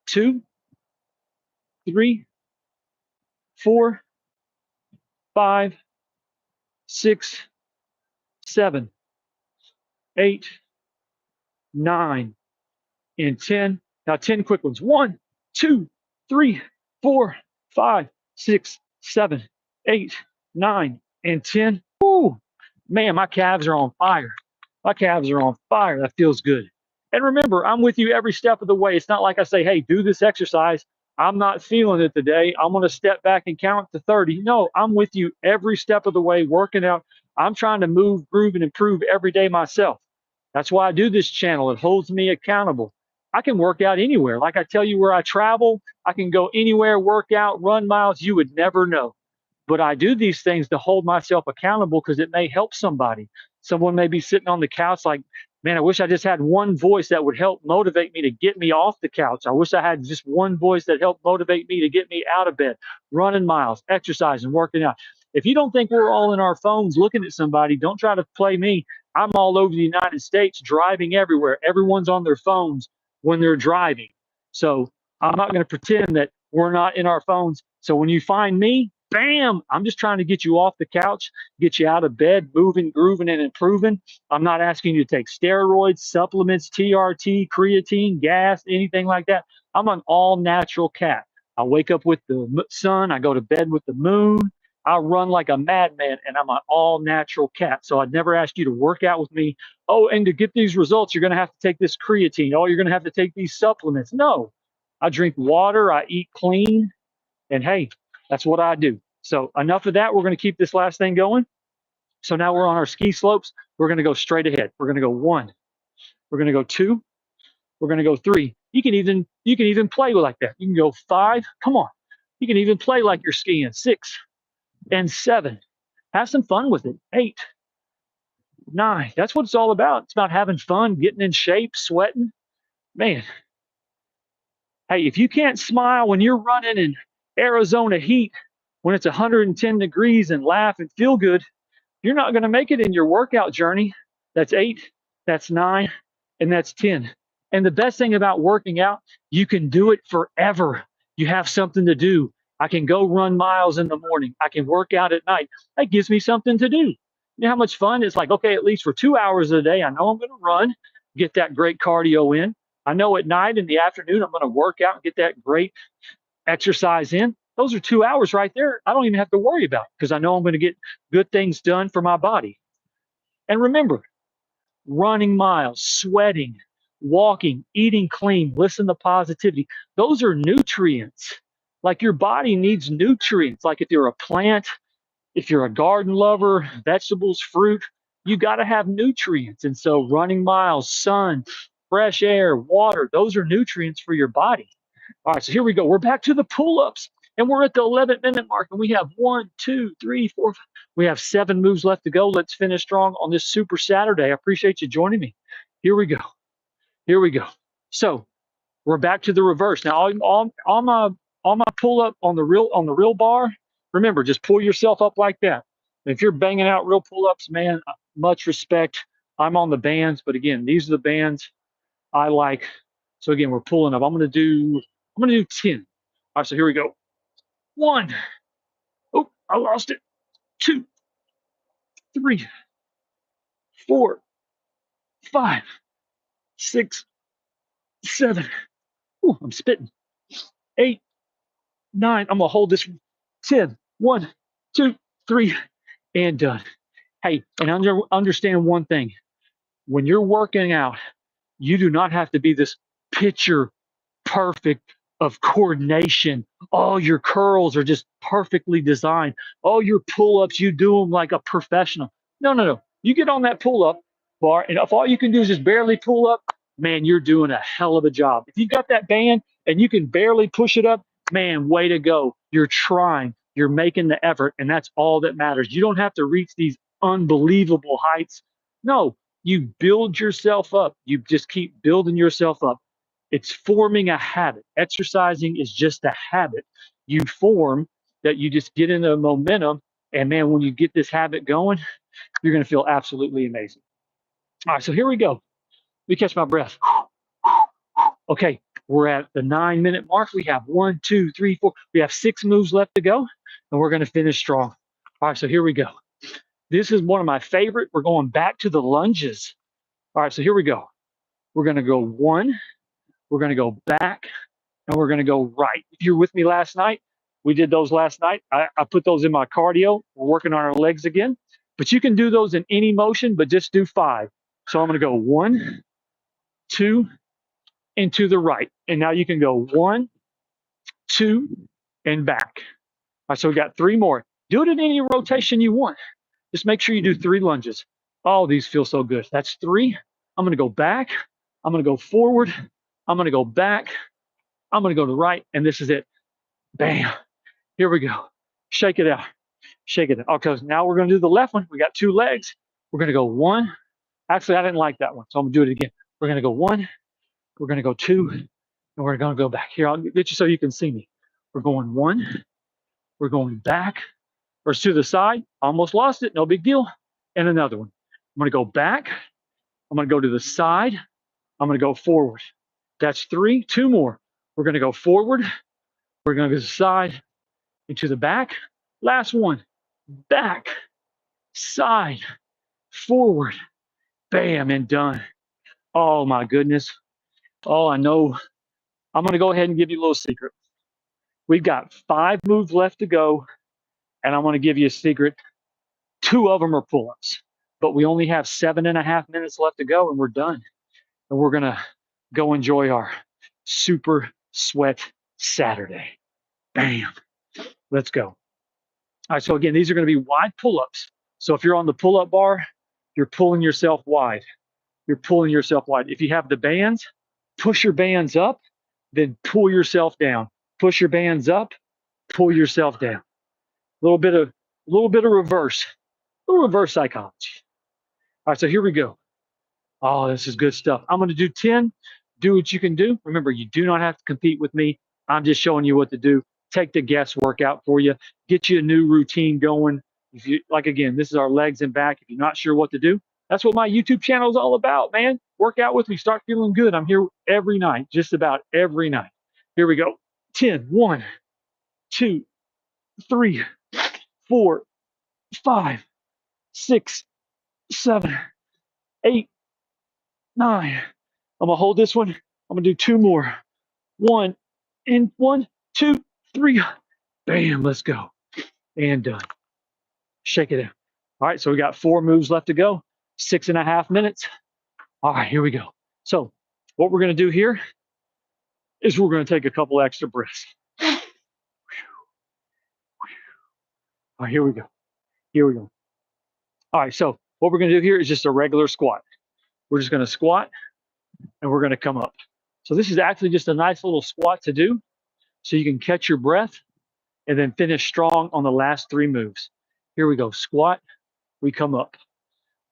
2, 3, 4, 5, 6, 7, 8, 9, and 10. Now 10 quick ones. 1, 2, 3, 4, 5, 6, 7, 8, 9, and 10. Woo! Man, my calves are on fire. My calves are on fire. That feels good. And remember, I'm with you every step of the way. It's not like I say, hey, do this exercise. I'm not feeling it today. I'm going to step back and count to 30. No, I'm with you every step of the way, working out. I'm trying to move, groove, and improve every day myself. That's why I do this channel. It holds me accountable. I can work out anywhere. Like I tell you, where I travel, I can go anywhere, work out, run miles. You would never know. But I do these things to hold myself accountable because it may help somebody. Someone may be sitting on the couch like, man, I wish I just had one voice that would help motivate me to get me off the couch. I wish I had just one voice that helped motivate me to get me out of bed, running miles, exercising, working out. If you don't think we're all in our phones looking at somebody, don't try to play me. I'm all over the United States, driving everywhere. Everyone's on their phones when they're driving. So I'm not going to pretend that we're not in our phones. So when you find me, bam, I'm just trying to get you off the couch, get you out of bed, moving, grooving, and improving. I'm not asking you to take steroids, supplements, TRT, creatine, gas, anything like that. I'm an all natural cat. I wake up with the sun. I go to bed with the moon. I run like a madman, and I'm an all natural cat. So I'd never ask you to work out with me. Oh, and to get these results, you're going to have to take this creatine. Oh, you're going to have to take these supplements. No, I drink water. I eat clean. And hey, that's what I do. So enough of that. We're going to keep this last thing going. So now we're on our ski slopes. We're going to go straight ahead. We're going to go 1. We're going to go 2. We're going to go 3. You can even play like that. You can go 5. Come on. You can even play like you're skiing. 6 and 7. Have some fun with it. 8, 9. That's what it's all about. It's about having fun, getting in shape, sweating. Man, hey, if you can't smile when you're running in Arizona heat, when it's 110 degrees, and laugh and feel good, you're not going to make it in your workout journey. That's 8, that's 9, and that's 10. And the best thing about working out, you can do it forever. You have something to do. I can go run miles in the morning. I can work out at night. That gives me something to do. You know how much fun it's like, okay, at least for 2 hours a day, I know I'm going to run, get that great cardio in. I know at night in the afternoon, I'm going to work out and get that great exercise in. Those are 2 hours right there. I don't even have to worry about because I know I'm going to get good things done for my body. And remember, running miles, sweating, walking, eating clean, listen to positivity. Those are nutrients. Like your body needs nutrients. Like if you're a plant, if you're a garden lover, vegetables, fruit, you got to have nutrients. And so running miles, sun, fresh air, water, those are nutrients for your body. All right, so here we go. We're back to the pull-ups, and we're at the 11-minute mark, and we have 1, 2, 3, 4. We have 7 moves left to go. Let's finish strong on this Super Saturday. I appreciate you joining me. Here we go. Here we go. So we're back to the reverse now. On my pull-up on the real bar. Remember, just pull yourself up like that. If you're banging out real pull-ups, man, much respect. I'm on the bands, but again, these are the bands I like. So again, we're pulling up. I'm gonna do 10. All right, so here we go. 1. Oh, I lost it. 2, 3, 4, 5, 6, 7. Ooh, I'm spitting. 8, 9. I'm gonna hold this. 10. 1, 2, 3, and done. Hey, and understand one thing. When you're working out, you do not have to be this picture perfect of coordination. All your curls are just perfectly designed. All your pull-ups, you do them like a professional. No, no, no. You get on that pull-up bar, and if all you can do is just barely pull up, man, you're doing a hell of a job. If you got that band and you can barely push it up, man, way to go. You're trying. You're making the effort, and that's all that matters. You don't have to reach these unbelievable heights. No, you build yourself up. You just keep building yourself up. It's forming a habit. Exercising is just a habit you form that you just get into momentum. And man, when you get this habit going, you're going to feel absolutely amazing. All right, so here we go. Let me catch my breath. Okay, we're at the 9-minute mark. We have 1, 2, 3, 4. We have 6 moves left to go, and we're going to finish strong. All right, so here we go. This is one of my favorite. We're going back to the lunges. All right, so here we go. We're going to go 1, we're going to go back, and we're going to go right. If you were with me last night, we did those last night. I put those in my cardio. We're working on our legs again. But you can do those in any motion, but just do 5. So I'm going to go 1, 2, and to the right. And now you can go 1, 2, and back. All right, so we got 3 more. Do it in any rotation you want. Just make sure you do 3 lunges. Oh, these feel so good. That's 3. I'm going to go back. I'm going to go forward. I'm going to go back. I'm going to go to the right. And this is it. Bam. Here we go. Shake it out. Shake it out. Okay, now we're going to do the left one. We got 2 legs. We're going to go 1. Actually, I didn't like that one, so I'm going to do it again. We're going to go 1. We're going to go 2. And we're going to go back. Here, I'll get you so you can see me. We're going 1. We're going back. Or to the side. Almost lost it. No big deal. And another one. I'm going to go back. I'm going to go to the side. I'm going to go forward. That's 3. 2 more. We're going to go forward. We're going to go to the side and to the back. Last one. Back, side, forward. Bam, and done. Oh, my goodness. Oh, I know. I'm going to go ahead and give you a little secret. We've got 5 moves left to go, and I'm going to give you a secret. 2 of them are pull-ups, but we only have 7.5 minutes left to go, and we're done. And we're going to go enjoy our super sweat Saturday. Bam. Let's go. All right, so again, these are going to be wide pull-ups. So if you're on the pull-up bar, you're pulling yourself wide. You're pulling yourself wide. If you have the bands, push your bands up, then pull yourself down. Push your bands up, pull yourself down. A little bit of reverse, a little reverse psychology. All right, so here we go. Oh, this is good stuff. I'm going to do 10. Do what you can do. Remember, you do not have to compete with me. I'm just showing you what to do. Take the guesswork out for you. Get you a new routine going. If you like, again, this is our legs and back. If you're not sure what to do, that's what my YouTube channel is all about, man. Work out with me. Start feeling good. I'm here every night, just about every night. Here we go. 10. 1, 2, 3, 4, 5, 6, 7, 8, 9. I'm gonna hold this one. I'm gonna do 2 more. 1, and 1, 2, 3. Bam, let's go. And done. Shake it out. All right, so we got 4 moves left to go. 6.5 minutes. All right, here we go. So what we're gonna do here is we're gonna take a couple extra breaths. All right, here we go. Here we go. All right, so what we're gonna do here is just a regular squat. We're just gonna squat and we're gonna come up. So this is actually just a nice little squat to do so you can catch your breath and then finish strong on the last 3 moves. Here we go. Squat, we come up.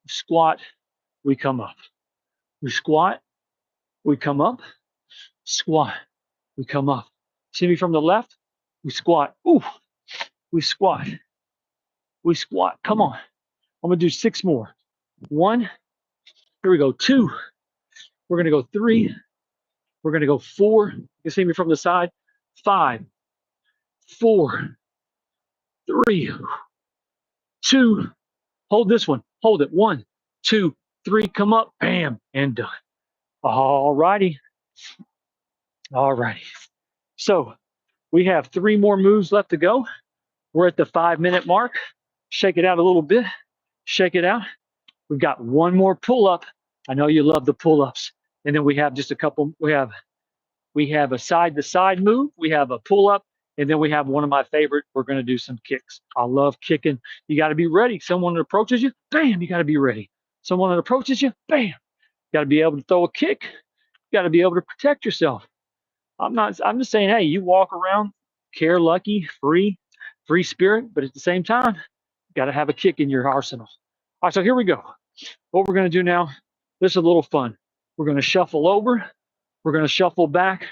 Squat, we come up. We squat, we come up. Squat, we come up. See me from the left? We squat. Ooh, we squat. We squat. Come on. I'm going to do 6 more. 1, here we go. 2, we're going to go 3, we're going to go 4. You can see me from the side. 5, 4, 3, 2. Hold this one. Hold it. 1, 2, 3. Come up. Bam. And done. All righty. All righty. So we have 3 more moves left to go. We're at the 5-minute mark. Shake it out a little bit. Shake it out. We've got 1 more pull-up. I know you love the pull-ups. And then we have just a couple. We have a side-to-side move. We have a pull-up. And then we have one of my favorite. We're going to do some kicks. I love kicking. You got to be ready. Someone that approaches you, bam, you got to be ready. Someone that approaches you, bam. You got to be able to throw a kick. You got to be able to protect yourself. I'm just saying, hey, you walk around, care lucky, free spirit, but at the same time, you got to have a kick in your arsenal. All right, so here we go. What we're going to do now, this is a little fun. We're going to shuffle over. We're going to shuffle back.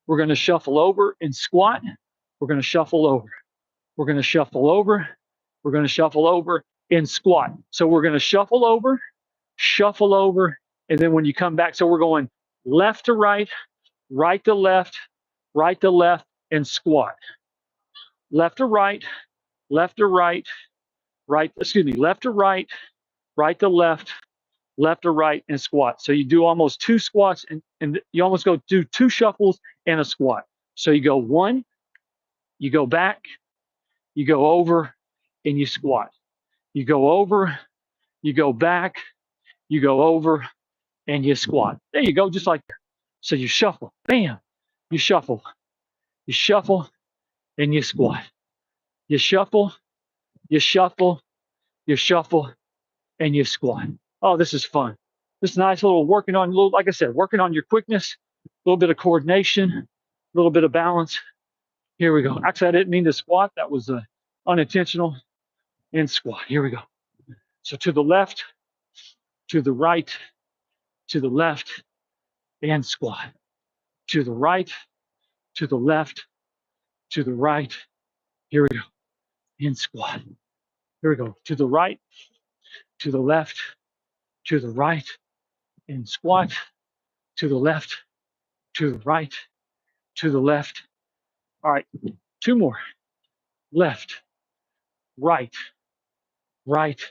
We're going to shuffle over and squat. We're going to shuffle over. We're going to shuffle over. We're going to shuffle over and squat. So we're going to shuffle over, and then when you come back, so we're going left to right, right to left, right to left, and squat. Left to right, left to right, right, excuse me, left to right, right to left, left to right, and squat. So you do almost 2 squats, and you almost go do 2 shuffles and a squat. So you go 1, you go back, you go over, and you squat. You go over, you go back, you go over, and you squat. There you go, just like that. So you shuffle, bam, you shuffle, and you squat. You shuffle, you shuffle, you shuffle, and you squat. Oh, this is fun. This is nice little working on, little, like I said, working on your quickness, a little bit of coordination, a little bit of balance. Here we go. Actually, I didn't mean to squat. That was unintentional. And squat. Here we go. So to the left, to the right, to the left, and squat. To the right, to the left, to the right. Here we go. And squat. Here we go. To the right, to the left, to the right, and squat. To the left, to the right, to the left. All right, 2 more. Left, right, right,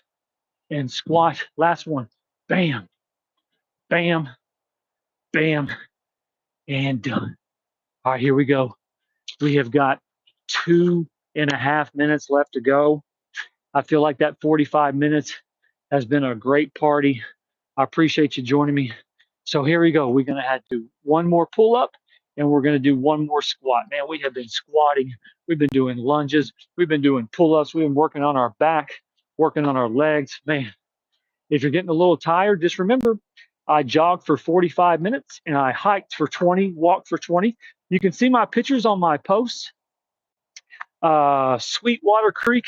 and squat. Last one. Bam, bam, bam, and done. All right, here we go. We have got 2.5 minutes left to go. I feel like that 45 minutes has been a great party. I appreciate you joining me. So here we go. We're going to have to do 1 more pull up, and we're going to do 1 more squat. Man, we have been squatting. We've been doing lunges. We've been doing pull-ups. We've been working on our back, working on our legs. Man, if you're getting a little tired, just remember, I jogged for 45 minutes, and I hiked for 20, walked for 20. You can see my pictures on my posts. Sweetwater Creek,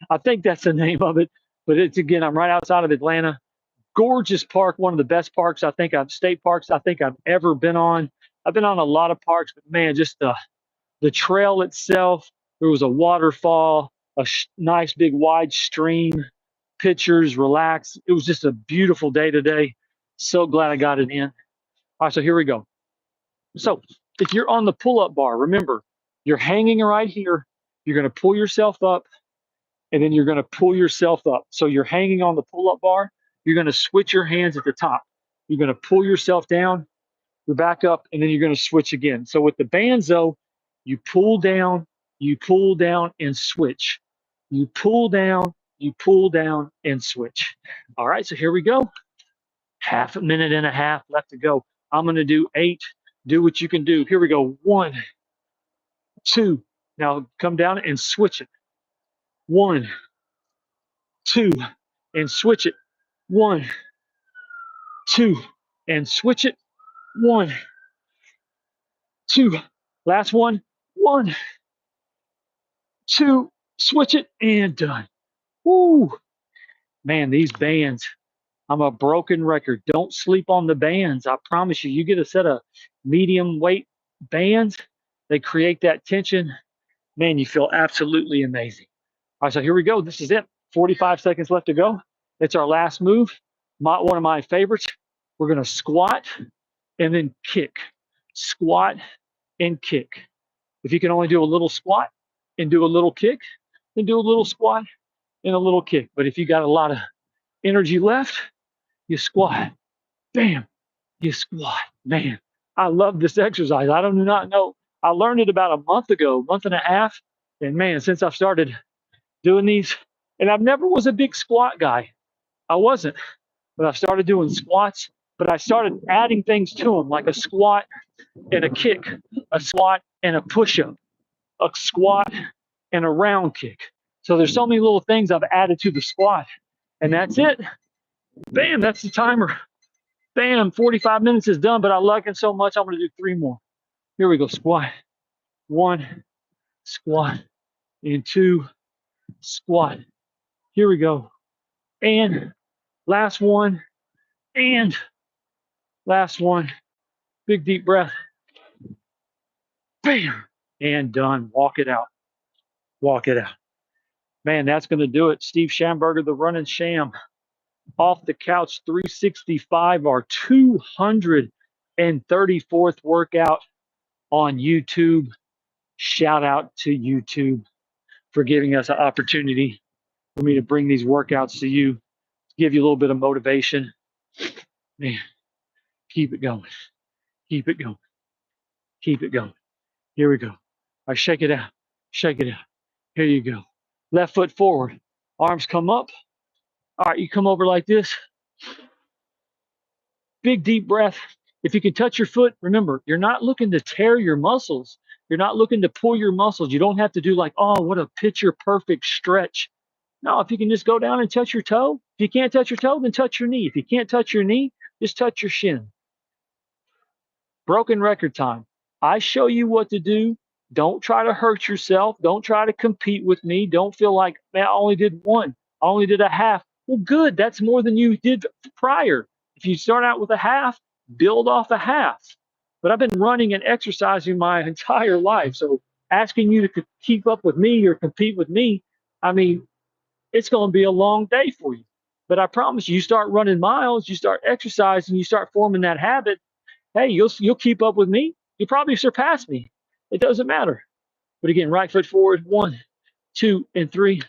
I think that's the name of it. But it's, again, I'm right outside of Atlanta. Gorgeous park, one of the best parks state parks I think I've ever been on. I've been on a lot of parks, but man, just the trail itself. There was a waterfall, a nice big wide stream, pictures, relax. It was just a beautiful day today. So glad I got it in. All right, so here we go. So if you're on the pull-up bar, remember, you're hanging right here. You're going to pull yourself up, and then you're going to pull yourself up. So you're hanging on the pull-up bar. You're going to switch your hands at the top. You're going to pull yourself down, you're back up, and then you're going to switch again. So with the bands, though, you pull down, and switch. You pull down, and switch. All right, so here we go. 1/2 minute and a half left to go. I'm going to do 8. Do what you can do. Here we go. 1, 2. Now come down and switch it. 1, 2, and switch it. 1, 2, and switch it. 1, 2. Last one. 1, 2. Switch it, and done. Woo! Man, these bands. I'm a broken record. Don't sleep on the bands. I promise you, you get a set of medium weight bands, they create that tension. Man, you feel absolutely amazing. All right, so here we go. This is it. 45 seconds left to go. It's our last move. One of my favorites. We're going to squat and then kick. Squat and kick. If you can only do a little squat and do a little kick, then do a little squat and a little kick. But if you got a lot of energy left, you squat. Bam. You squat. Man, I love this exercise. I do not know. I learned it about a month ago, month and a half. And man, since I've started doing these, and I've never was a big squat guy. I wasn't, but I started doing squats, but I started adding things to them, like a squat and a kick, a squat and a push-up, a squat and a round kick. So there's so many little things I've added to the squat, and that's it. Bam, that's the timer. Bam, 45 minutes is done, but I like it so much, I'm gonna do 3 more. Here we go, squat. 1, squat, and 2, squat. Here we go. And last one, and last one, Big deep breath. Bam. And done. Walk it out. Walk it out. Man, that's going to do it. Steve Schamberger, the running sham. Off the couch 365, our 234th workout on YouTube. Shout out to YouTube for giving us an opportunity for me to bring these workouts to you, give you a little bit of motivation. Man, keep it going. Keep it going. Keep it going. Here we go. All right, shake it out. Shake it out. Here you go. Left foot forward. Arms come up. All right, you come over like this. Big deep breath. If you can touch your foot, remember, you're not looking to tear your muscles. You're not looking to pull your muscles. You don't have to do like, oh, what a picture perfect stretch. No, if you can just go down and touch your toe. If you can't touch your toe, then touch your knee. If you can't touch your knee, just touch your shin. Broken record time. I show you what to do. Don't try to hurt yourself. Don't try to compete with me. Don't feel like, man, I only did one. I only did a half. Well, good. That's more than you did prior. If you start out with a half, build off a half. But I've been running and exercising my entire life. So asking you to keep up with me or compete with me, I mean, it's going to be a long day for you. But I promise you start running miles, you start exercising, you start forming that habit. Hey, you'll keep up with me. You'll probably surpass me. It doesn't matter. But again, right foot forward, 1, 2, and 3.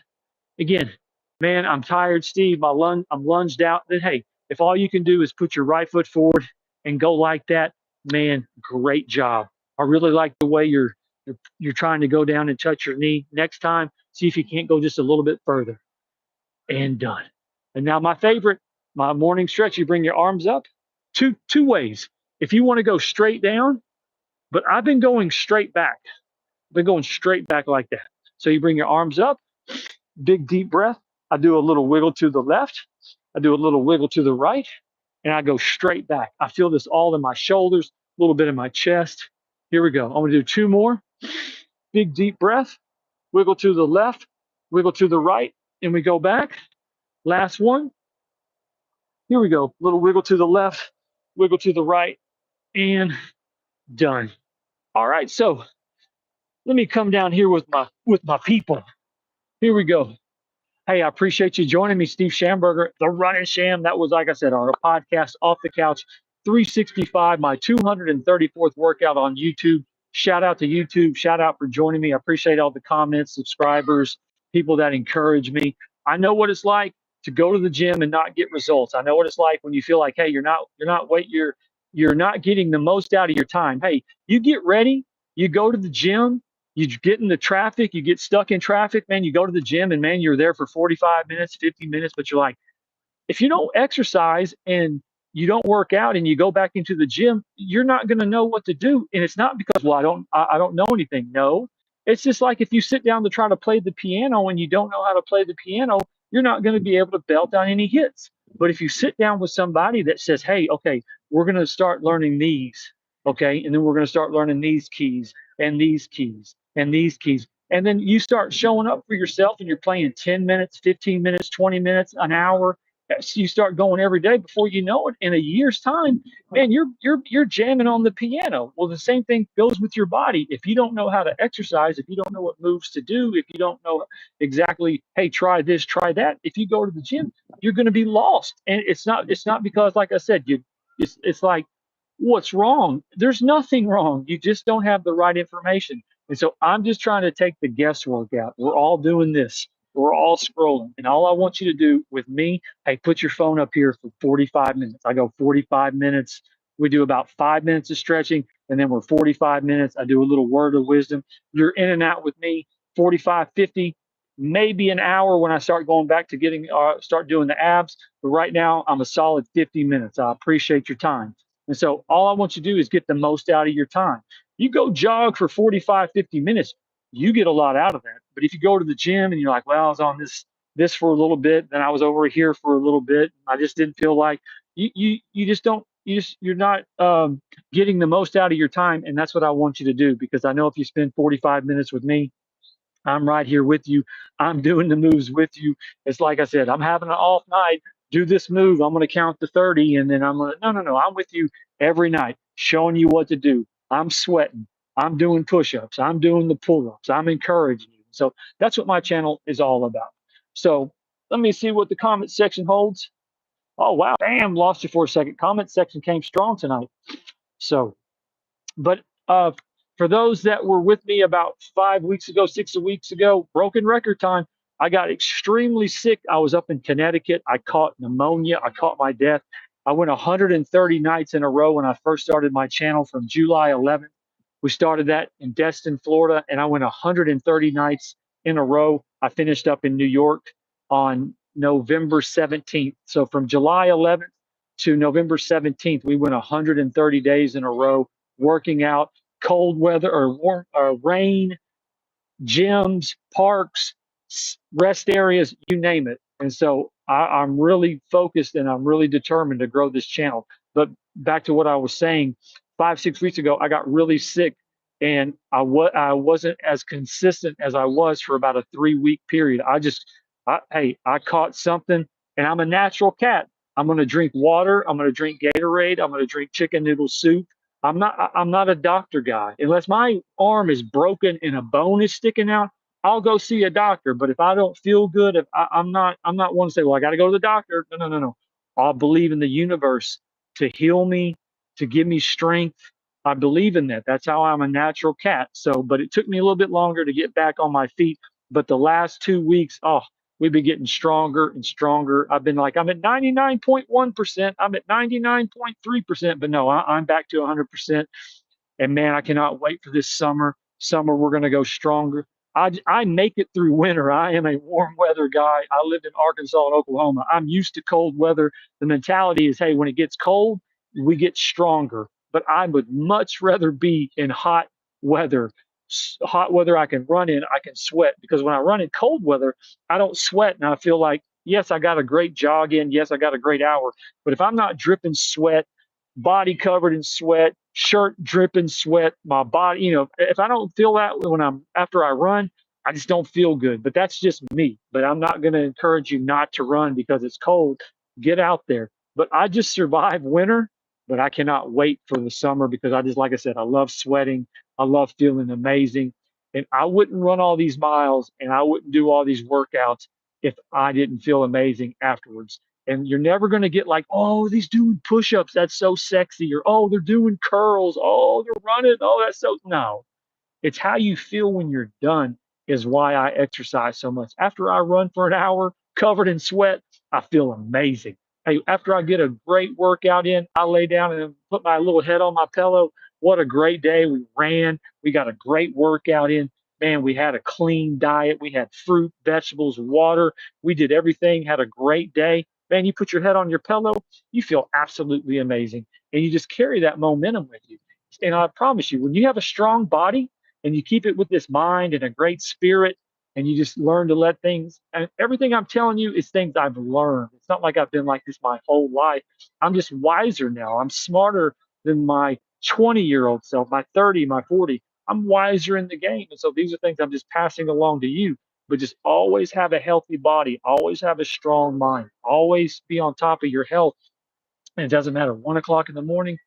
Again, man, I'm tired, Steve. I'm lunged out. Then hey, if all you can do is put your right foot forward and go like that, man, great job. I really like the way you're trying to go down and touch your knee. Next time, see if you can't go just a little bit further. And done. And now my favorite, my morning stretch, you bring your arms up two ways. If you want to go straight down, but I've been going straight back. I've been going straight back like that. So you bring your arms up, big deep breath. I do a little wiggle to the left. I do a little wiggle to the right, and I go straight back. I feel this all in my shoulders, a little bit in my chest. Here we go. I'm going to do 2 more. Big deep breath, wiggle to the left, wiggle to the right, and we go back. Last one. Here we go. Little wiggle to the left, wiggle to the right, and done. All right, so let me come down here with my people. Here we go. Hey, I appreciate you joining me, Steve Schamberger, the Running Sham. That was, like I said, our podcast, Off the Couch 365, my 234th workout on YouTube. Shout out to YouTube. Shout out for joining me. I appreciate all the comments, subscribers, people that encourage me. I know what it's like to go to the gym and not get results. I know what it's like when you feel like, hey, you're not getting the most out of your time. Hey, you get ready, you go to the gym, you get in the traffic, you get stuck in traffic, man, you go to the gym and man, you're there for 45 minutes, 50 minutes, but you're like, if you don't exercise and you don't work out and you go back into the gym, you're not going to know what to do. And it's not because, well, I don't know anything. No, it's just like if you sit down to try to play the piano and you don't know how to play the piano, you're not going to be able to belt out any hits. But if you sit down with somebody that says, hey, okay, we're going to start learning these, okay, and then we're going to start learning these keys and these keys and these keys. And then you start showing up for yourself and you're playing 10 minutes, 15 minutes, 20 minutes, an hour. You start going every day. Before you know it, in a year's time, man, you're jamming on the piano. Well, the same thing goes with your body. If you don't know how to exercise, if you don't know what moves to do, if you don't know exactly, hey, try this, try that. If you go to the gym, you're going to be lost. And it's not because, like I said, it's like, what's wrong? There's nothing wrong. You just don't have the right information. And so I'm just trying to take the guesswork out. We're all doing this. We're all scrolling. And all I want you to do with me, hey, put your phone up here for 45 minutes. I go 45 minutes. We do about 5 minutes of stretching, and then we're 45 minutes. I do a little word of wisdom. You're in and out with me, 45, 50, maybe an hour when I start going back to start doing the abs. But right now, I'm a solid 50 minutes. I appreciate your time. And so all I want you to do is get the most out of your time. You go jog for 45, 50 minutes, you get a lot out of that. But if you go to the gym and you're like, well, I was on this for a little bit, then I was over here for a little bit, I just didn't feel like you're not getting the most out of your time. And that's what I want you to do, because I know if you spend 45 minutes with me, I'm right here with you. I'm doing the moves with you. It's like I said, I'm having an off night. do this move. I'm going to count to 30, and then I'm going to, no, no, no. I'm with you every night, showing you what to do. I'm sweating. I'm doing push-ups. I'm doing the pull-ups. I'm encouraging you. So that's what my channel is all about. So let me see what the comment section holds. Oh, wow. Bam, lost you for a second. Comment section came strong tonight. So, but for those that were with me about 5 weeks ago, 6 weeks ago, broken record time, I got extremely sick. I was up in Connecticut. I caught pneumonia. I caught my death. I went 130 nights in a row when I first started my channel from July 11th. We started that in Destin, Florida, and I went 130 nights in a row. I finished up in New York on November 17th. So from July 11th to November 17th, we went 130 days in a row working out, cold weather or warm or rain, gyms, parks, rest areas, you name it. And so I'm really focused and I'm really determined to grow this channel. But back to what I was saying, 5, 6 weeks ago, I got really sick and I wasn't as consistent as I was for about a 3 week period. Hey, I caught something and I'm a natural cat. I'm going to drink water. I'm going to drink Gatorade. I'm going to drink chicken noodle soup. I'm not a doctor guy. Unless my arm is broken and a bone is sticking out, I'll go see a doctor. But if I don't feel good, if I'm not one to say, well, I got to go to the doctor. No, no, no, no. I believe in the universe to heal me, to give me strength. I believe in that. That's how I'm a natural cat. So, but it took me a little bit longer to get back on my feet. But the last 2 weeks, oh, we've been getting stronger and stronger. I've been like, I'm at 99.1%. I'm at 99.3%, but no, I'm back to 100%. And man, I cannot wait for this summer. Summer, we're going to go stronger. I make it through winter. I am a warm weather guy. I lived in Arkansas and Oklahoma. I'm used to cold weather. The mentality is, hey, when it gets cold, we get stronger. But I would much rather be in hot weather. Hot weather I can run in, I can sweat. Because when I run in cold weather, I don't sweat. And I feel like, yes, I got a great jog in. Yes, I got a great hour. But if I'm not dripping sweat, body covered in sweat, shirt dripping sweat, my body, if I don't feel that when after I run, I just don't feel good. But that's just me. But I'm not going to encourage you not to run because it's cold. Get out there. But I just survived winter, but I cannot wait for the summer because like I said, I love sweating. I love feeling amazing. And I wouldn't run all these miles and I wouldn't do all these workouts if I didn't feel amazing afterwards. And you're never going to get like, oh, these doing push-ups, that's so sexy, or oh, they're doing curls, oh, they're running, oh, that's so no. It's how you feel when you're done is why I exercise so much. After I run for an hour covered in sweat, I feel amazing. Hey, after I get a great workout in, I lay down and put my little head on my pillow. What a great day. We ran. We got a great workout in. Man, we had a clean diet. We had fruit, vegetables, water. We did everything, had a great day. Man, you put your head on your pillow, you feel absolutely amazing. And you just carry that momentum with you. And I promise you, when you have a strong body, and you keep it with this mind and a great spirit and you just learn to let things and everything I'm telling you is things I've learned. It's not like I've been like this my whole life. I'm just wiser now. I'm smarter than my 20-year-old self, my 30, my 40. I'm wiser in the game. And so these are things I'm just passing along to you. But just always have a healthy body, always have a strong mind, always be on top of your health. And it doesn't matter, 1 o'clock in the morning,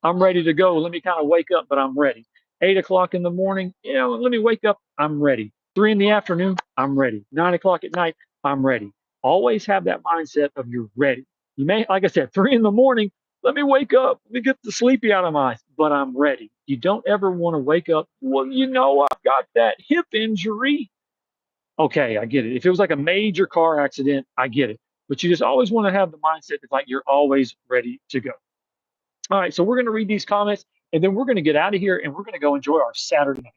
I'm ready to go. Let me kind of wake up, but I'm ready. 8 o'clock in the morning, let me wake up. I'm ready. 3 in the afternoon, I'm ready. 9 o'clock at night, I'm ready. Always have that mindset of you're ready. You may, like I said, 3 in the morning, let me wake up. Let me get the sleepy out of my eyes, but I'm ready. You don't ever want to wake up. Well, I've got that hip injury. Okay, I get it. If it was like a major car accident, I get it. But you just always want to have the mindset that's like you're always ready to go. All right, so we're going to read these comments and then we're going to get out of here and we're going to go enjoy our Saturday night.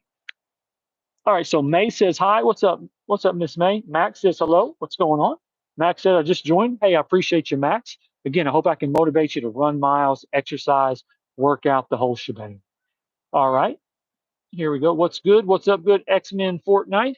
All right, so May says hi. What's up? What's up, Miss May? Max says hello. What's going on? Max said, I just joined. Hey, I appreciate you, Max. Again, I hope I can motivate you to run miles, exercise, work out the whole shebang. All right, here we go. What's good? What's up, good? X-Men Fortnite.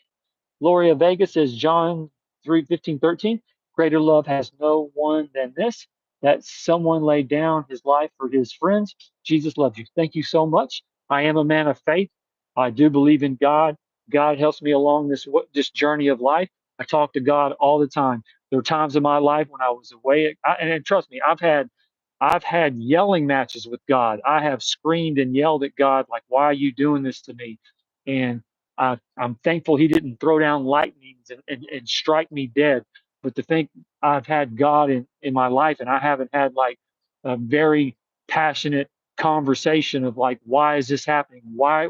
Gloria Vega says, John 3:15-13, greater love has no one than this, that someone laid down his life for his friends. Jesus loves you. Thank you so much. I am a man of faith. I do believe in God. God helps me along this journey of life. I talk to God all the time. There were times in my life when I was away, and trust me, I've had yelling matches with God. I have screamed and yelled at God, like, "Why are you doing this to me?" And I'm thankful He didn't throw down lightnings and strike me dead. But to think I've had God in my life, and I haven't had like a very passionate conversation of like, why is this happening? Why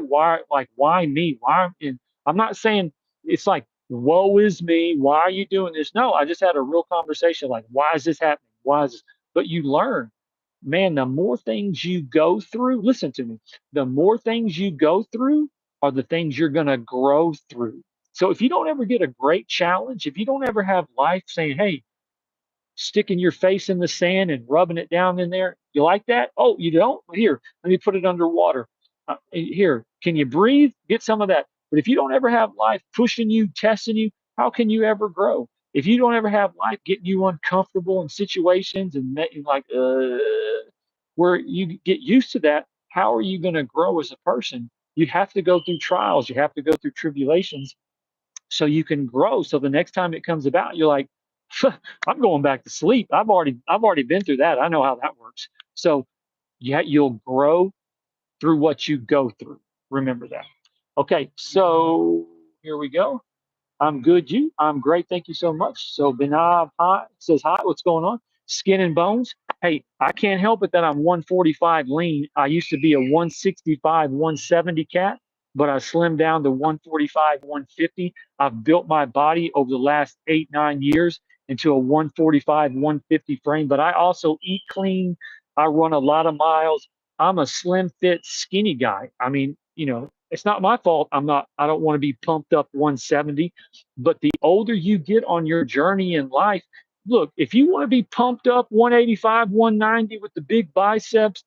me? And I'm not saying it's like, woe is me. Why are you doing this? No, I just had a real conversation like, why is this happening? Why is this? But you learn, man, the more things you go through, listen to me, the more things you go through are the things you're going to grow through. So if you don't ever get a great challenge, if you don't ever have life saying, hey, sticking your face in the sand and rubbing it down in there. You like that? Oh, you don't? Here, let me put it underwater. Here, can you breathe? Get some of that. But if you don't ever have life pushing you, testing you, how can you ever grow? If you don't ever have life getting you uncomfortable in situations and making like, where you get used to that, how are you going to grow as a person? You have to go through trials. You have to go through tribulations so you can grow. So the next time it comes about, you're like, I'm going back to sleep. I've already been through that. I know how that works. So yeah, you'll grow through what you go through. Remember that. Okay, so here we go. I'm good. You? I'm great. Thank you so much. So Binav hi says hi. What's going on? Skin and bones. Hey, I can't help it that I'm 145 lean. I used to be a 165, 170 cat, but I slimmed down to 145, 150. I've built my body over the last 8, 9 years into a 145, 150 frame. But I also eat clean. I run a lot of miles. I'm a slim fit, skinny guy. I mean, it's not my fault. I don't want to be pumped up 170. But the older you get on your journey in life, look, if you want to be pumped up 185, 190 with the big biceps,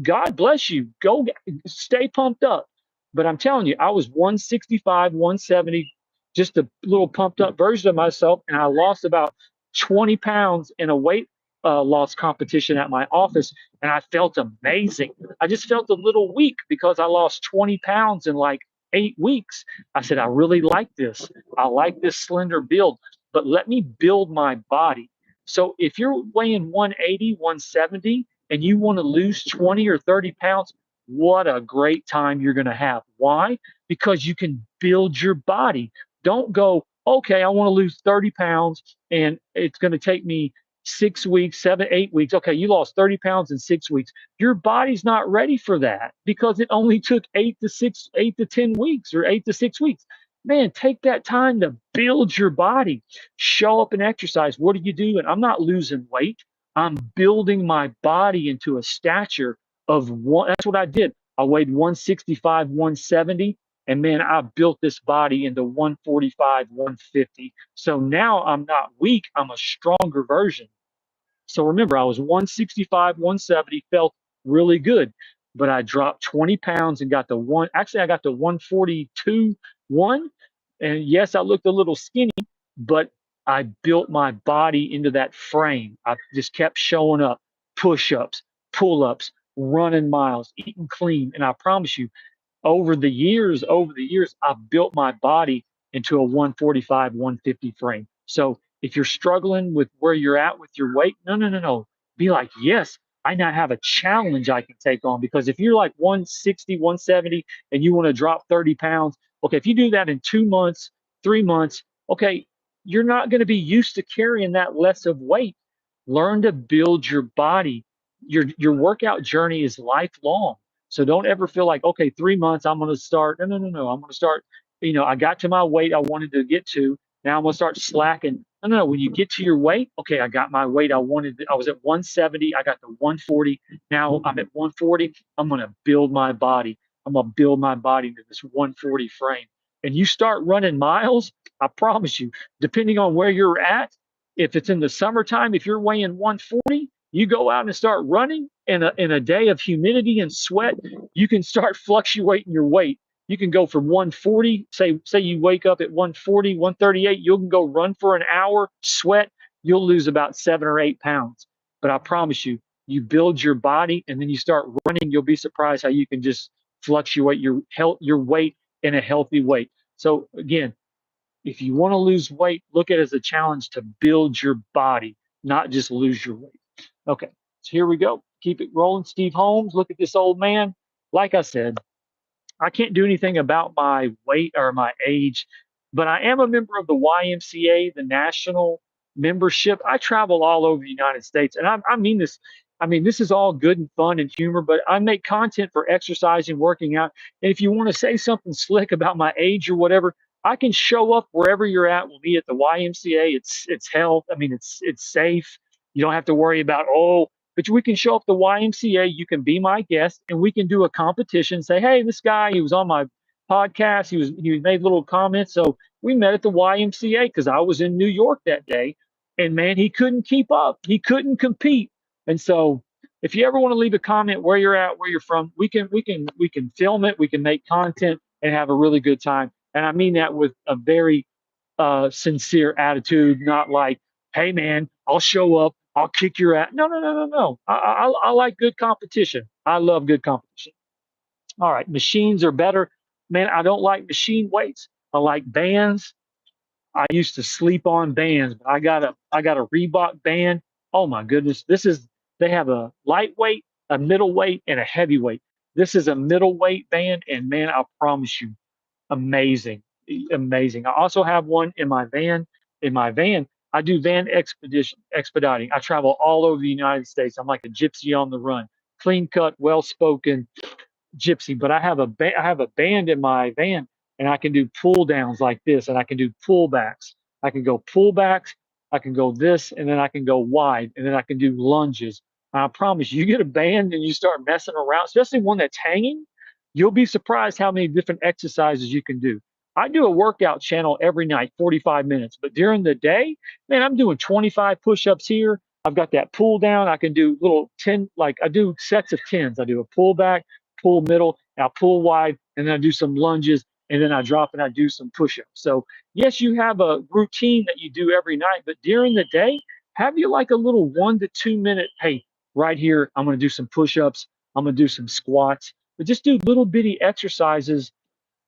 God bless you. Go stay pumped up. But I'm telling you, I was 165, 170, just a little pumped up version of myself. And I lost about 20 pounds in a weight loss competition at my office. And I felt amazing. I just felt a little weak because I lost 20 pounds in like 8 weeks. I said, I really like this. I like this slender build, but let me build my body. So if you're weighing 180, 170, and you want to lose 20 or 30 pounds, what a great time you're going to have. Why? Because you can build your body. Don't go, okay, I want to lose 30 pounds and it's going to take me 6 weeks, 7, 8 weeks. Okay, you lost 30 pounds in 6 weeks. Your body's not ready for that because it only took 8 to 10 weeks or 8 to 6 weeks. Man, take that time to build your body. Show up and exercise. What do you do? And I'm not losing weight. I'm building my body into a stature of one. That's what I did. I weighed 165, 170. And man, I built this body into 145, 150. So now I'm not weak. I'm a stronger version. So remember, I was 165, 170, felt really good, but I dropped 20 pounds and got to I got to 142, 1. And yes, I looked a little skinny, but I built my body into that frame. I just kept showing up, push ups, pull ups, running miles, eating clean. And I promise you, over the years, I've built my body into a 145, 150 frame. So if you're struggling with where you're at with your weight, no, no, no, no. Be like, yes, I now have a challenge I can take on. Because if you're like 160, 170, and you want to drop 30 pounds, okay, if you do that in 2 months, 3 months, okay, you're not going to be used to carrying that less of weight. Learn to build your body. Your workout journey is lifelong. So don't ever feel like, okay, 3 months, I'm going to start. No, no, no, no. I'm going to start. I got to my weight I wanted to get to. Now I'm going to start slacking. No, no, no. When you get to your weight, okay, I got my weight I wanted. I was at 170. I got to 140. Now I'm at 140. I'm going to build my body. I'm going to build my body into this 140 frame. And you start running miles, I promise you, depending on where you're at, if it's in the summertime, if you're weighing 140, you go out and start running in a day of humidity and sweat, you can start fluctuating your weight. You can go from 140, say you wake up at 140, 138, you can go run for an hour, sweat, you'll lose about 7 or 8 pounds. But I promise you, you build your body and then you start running, you'll be surprised how you can just fluctuate your weight in a healthy weight. So again, If you want to lose weight, look at it as a challenge to build your body, not just lose your weight. Okay, so here we go. Keep it rolling. Steve Holmes, look at this old man. Like I said, I can't do anything about my weight or my age, but I am a member of the YMCA, the national membership. I travel all over the United States, and I mean this. I mean, this is all good and fun and humor, but I make content for exercising, working out. And if you want to say something slick about my age or whatever, I can show up wherever you're at. We'll be at the YMCA. It's health. I mean, it's safe. You don't have to worry about, oh, but we can show up the YMCA. You can be my guest, and we can do a competition. Say, hey, this guy, he was on my podcast. He made little comments. So we met at the YMCA because I was in New York that day, and man, he couldn't keep up. He couldn't compete. And so, if you ever want to leave a comment where you're at, where you're from, we can film it. We can make content and have a really good time. And I mean that with a very sincere attitude, not like, hey man, I'll show up, I'll kick your ass. No, no, no, no, no. I like good competition. I love good competition. All right, machines are better. Man, I don't like machine weights. I like bands. I used to sleep on bands, but I got a Reebok band. Oh my goodness, they have a lightweight, a middleweight, and a heavyweight. This is a middleweight band, and man, I promise you, amazing, amazing. I also have one in my van. In my van, I do van expediting. I travel all over the United States. I'm like a gypsy on the run, clean cut, well spoken gypsy. But I have a band in my van, and I can do pull downs like this, and I can do pullbacks. I can go pullbacks. I can go this, and then I can go wide, and then I can do lunges. I promise you, get a band and you start messing around, especially one that's hanging, you'll be surprised how many different exercises you can do. I do a workout channel every night, 45 minutes, but during the day, man, I'm doing 25 push-ups here. I've got that pull down. I can do little 10, like I do sets of 10s. I do a pull back, pull middle, I pull wide, and then I do some lunges, and then I drop and I do some push-ups. So yes, you have a routine that you do every night, but during the day, have you like a little 1 to 2 minute, hey, right here, I'm going to do some push-ups, I'm going to do some squats, but just do little bitty exercises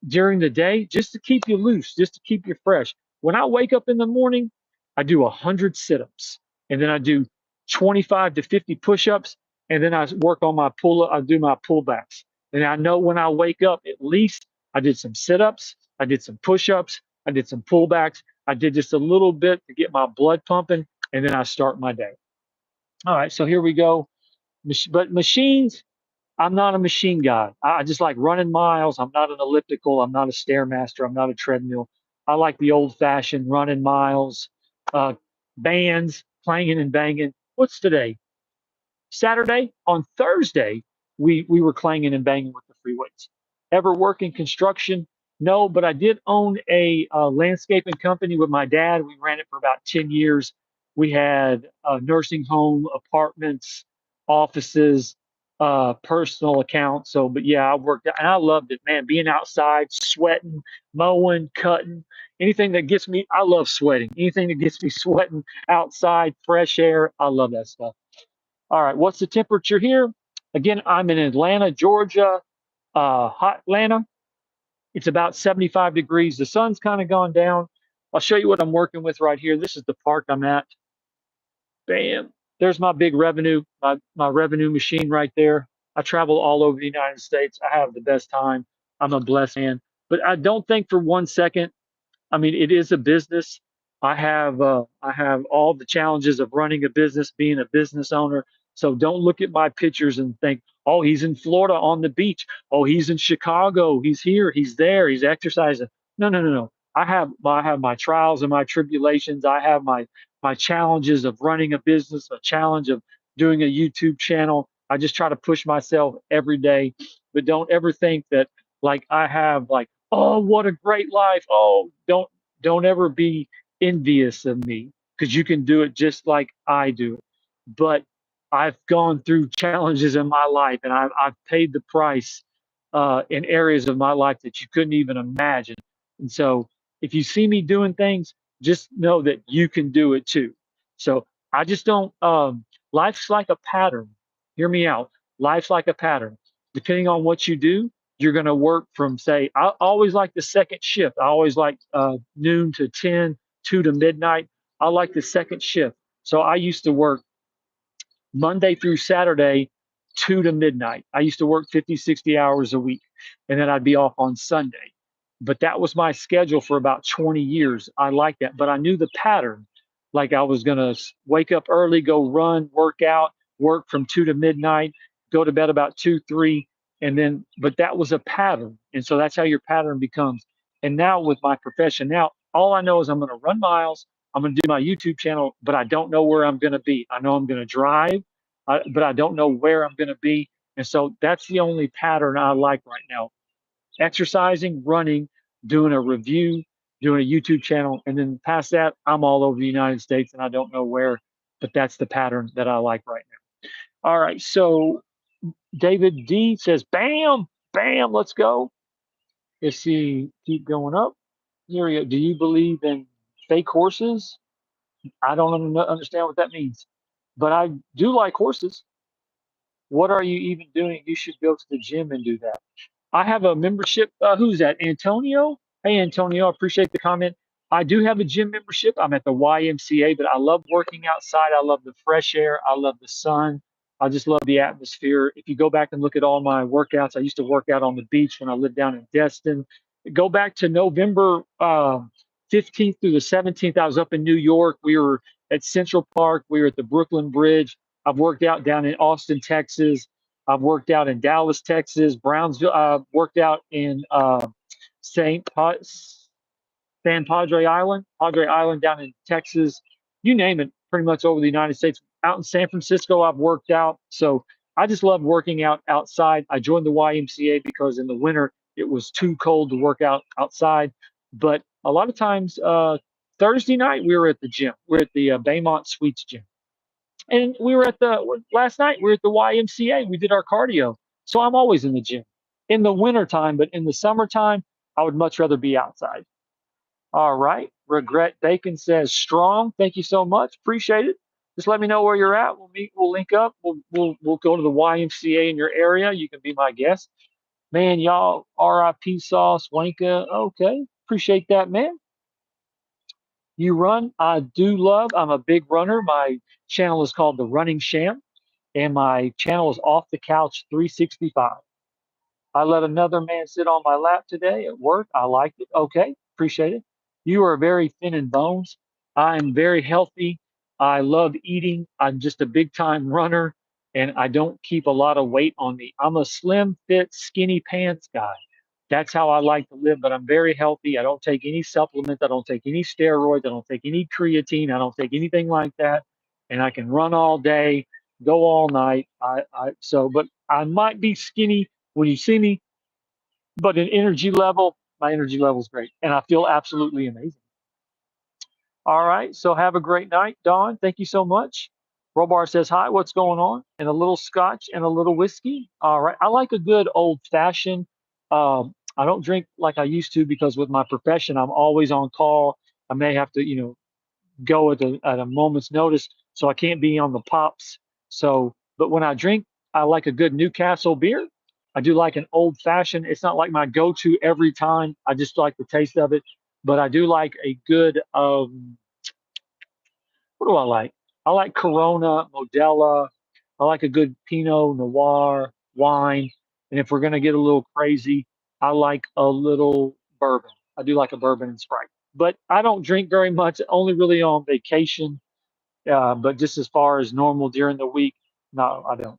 during the day just to keep you loose, just to keep you fresh. When I wake up in the morning, I do 100 sit-ups, and then I do 25 to 50 push-ups, and then I work on my pull. I do my pullbacks, and I know when I wake up, at least I did some sit-ups, I did some push-ups, I did some pullbacks, I did just a little bit to get my blood pumping, and then I start my day. All right, so here we go. But machines, I'm not a machine guy. I just like running miles. I'm not an elliptical. I'm not a stairmaster. I'm not a treadmill. I like the old fashioned running miles, uh, bands, clanging and banging. What's today? Saturday. On Thursday, we were clanging and banging with the free weights. Ever work in construction? No, but I did own a landscaping company with my dad. We ran it for about 10 years. We had a nursing home, apartments, offices, personal accounts. So, but yeah, I worked and I loved it, man. Being outside, sweating, mowing, cutting, anything that gets me, I love sweating. Anything that gets me sweating outside, fresh air, I love that stuff. All right, what's the temperature here? Again, I'm in Atlanta, Georgia, hot Atlanta. It's about 75 degrees. The sun's kind of gone down. I'll show you what I'm working with right here. This is the park I'm at. Bam. There's my big revenue, my revenue machine right there. I travel all over the United States. I have the best time. I'm a blessed man. But I don't think for 1 second, I mean, it is a business. I have all the challenges of running a business, being a business owner. So don't look at my pictures and think, oh, he's in Florida on the beach. Oh, he's in Chicago. He's here. He's there. He's exercising. No, no, no, no. I have my trials and my tribulations. I have my challenges of running a business, a challenge of doing a YouTube channel. I just try to push myself every day, but don't ever think that like I have like, oh, what a great life. Oh, don't ever be envious of me because you can do it just like I do it. But I've gone through challenges in my life, and I've paid the price in areas of my life that you couldn't even imagine. And so, if you see me doing things, just know that you can do it too. So I just don't. Life's like a pattern. Hear me out. Life's like a pattern. Depending on what you do, you're going to work from, say, I always like the second shift. I always like noon to 10, 2 to midnight. I like the second shift. So I used to work Monday through Saturday, 2 to midnight. I used to work 50, 60 hours a week, and then I'd be off on Sunday. But that was my schedule for about 20 years. I liked that, but I knew the pattern. Like I was going to wake up early, go run, work out, work from 2 to midnight, go to bed about 2, 3, and then, but that was a pattern. And so that's how your pattern becomes. And now with my profession, now all I know is I'm going to run miles. I'm going to do my YouTube channel, but I don't know where I'm going to be. I know I'm going to drive, but I don't know where I'm going to be. And so that's the only pattern I like right now: exercising, running, doing a review, doing a YouTube channel. And then past that, I'm all over the United States and I don't know where, but that's the pattern that I like right now. All right. So David D says, bam, bam, let's go. Let's see, keep going up. Here we go. Do you believe in fake horses? I don't understand what that means, but I do like horses. What are you even doing? You should go to the gym and do that. I have a membership. Who's that? Antonio? Hey, Antonio, I appreciate the comment. I do have a gym membership. I'm at the YMCA, but I love working outside. I love the fresh air. I love the sun. I just love the atmosphere. If you go back and look at all my workouts, I used to work out on the beach when I lived down in Destin. Go back to November 15th through the 17th. I was up in New York. We were at Central Park. We were at the Brooklyn Bridge. I've worked out down in Austin, Texas. I've worked out in Dallas, Texas, Brownsville. Worked out in San Padre Island down in Texas. You name it, pretty much over the United States. Out in San Francisco, I've worked out. So I just love working out outside. I joined the YMCA because in the winter it was too cold to work out outside. But a lot of times, Thursday night we were at the gym. We're at the Baymont Suites gym. And we were at the last night, we were at the YMCA. We did our cardio. So I'm always in the gym in the wintertime, but in the summertime, I would much rather be outside. All right. Regret Bacon says strong. Thank you so much. Appreciate it. Just let me know where you're at. We'll meet. We'll link up. We'll go to the YMCA in your area. You can be my guest. Man, y'all, RIP Sauce, Wanka. Okay. Appreciate that, man. You run? I do love. I'm a big runner. My channel is called The Running Sham, and my channel is Off the Couch 365. I let another man sit on my lap today at work. I liked it. Okay, appreciate it. You are very thin in bones. I'm very healthy. I love eating. I'm just a big time runner, and I don't keep a lot of weight on me. I'm a slim, fit, skinny pants guy. That's how I like to live, but I'm very healthy. I don't take any supplements. I don't take any steroids. I don't take any creatine. I don't take anything like that. And I can run all day, go all night. But I might be skinny when you see me, but in energy level, my energy level is great. And I feel absolutely amazing. All right. So have a great night, Dawn. Thank you so much. Robar says, hi, what's going on? And a little scotch and a little whiskey. All right. I like a good old fashioned. I don't drink like I used to because with my profession, I'm always on call. I may have to, go at a moment's notice. So I can't be on the pops. So, but when I drink, I like a good Newcastle beer. I do like an old fashioned. It's not like my go to every time. I just like the taste of it. But I do like a good what do I like? I like Corona, Modella. I like a good Pinot Noir wine. And if we're going to get a little crazy, I like a little bourbon. I do like a bourbon and Sprite. But I don't drink very much, only really on vacation. But just as far as normal during the week, no, I don't.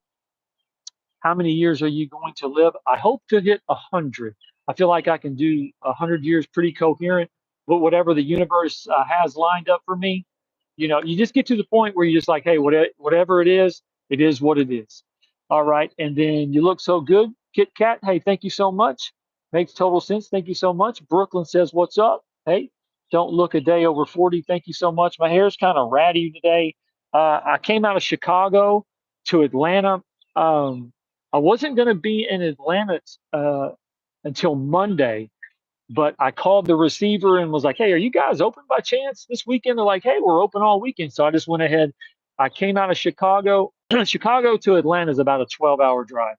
How many years are you going to live? I hope to hit 100. I feel like I can do 100 years pretty coherent, but whatever the universe has lined up for me, you just get to the point where you're just like, hey, whatever it is what it is. All right. And then you look so good, Kit Kat. Hey, thank you so much. Makes total sense. Thank you so much. Brooklyn says, what's up? Hey, don't look a day over 40. Thank you so much. My hair's kind of ratty today. I came out of Chicago to Atlanta. I wasn't going to be in Atlanta until Monday, but I called the receiver and was like, hey, are you guys open by chance this weekend? They're like, hey, we're open all weekend. So I just went ahead. I came out of Chicago. Chicago to Atlanta is about a 12-hour drive.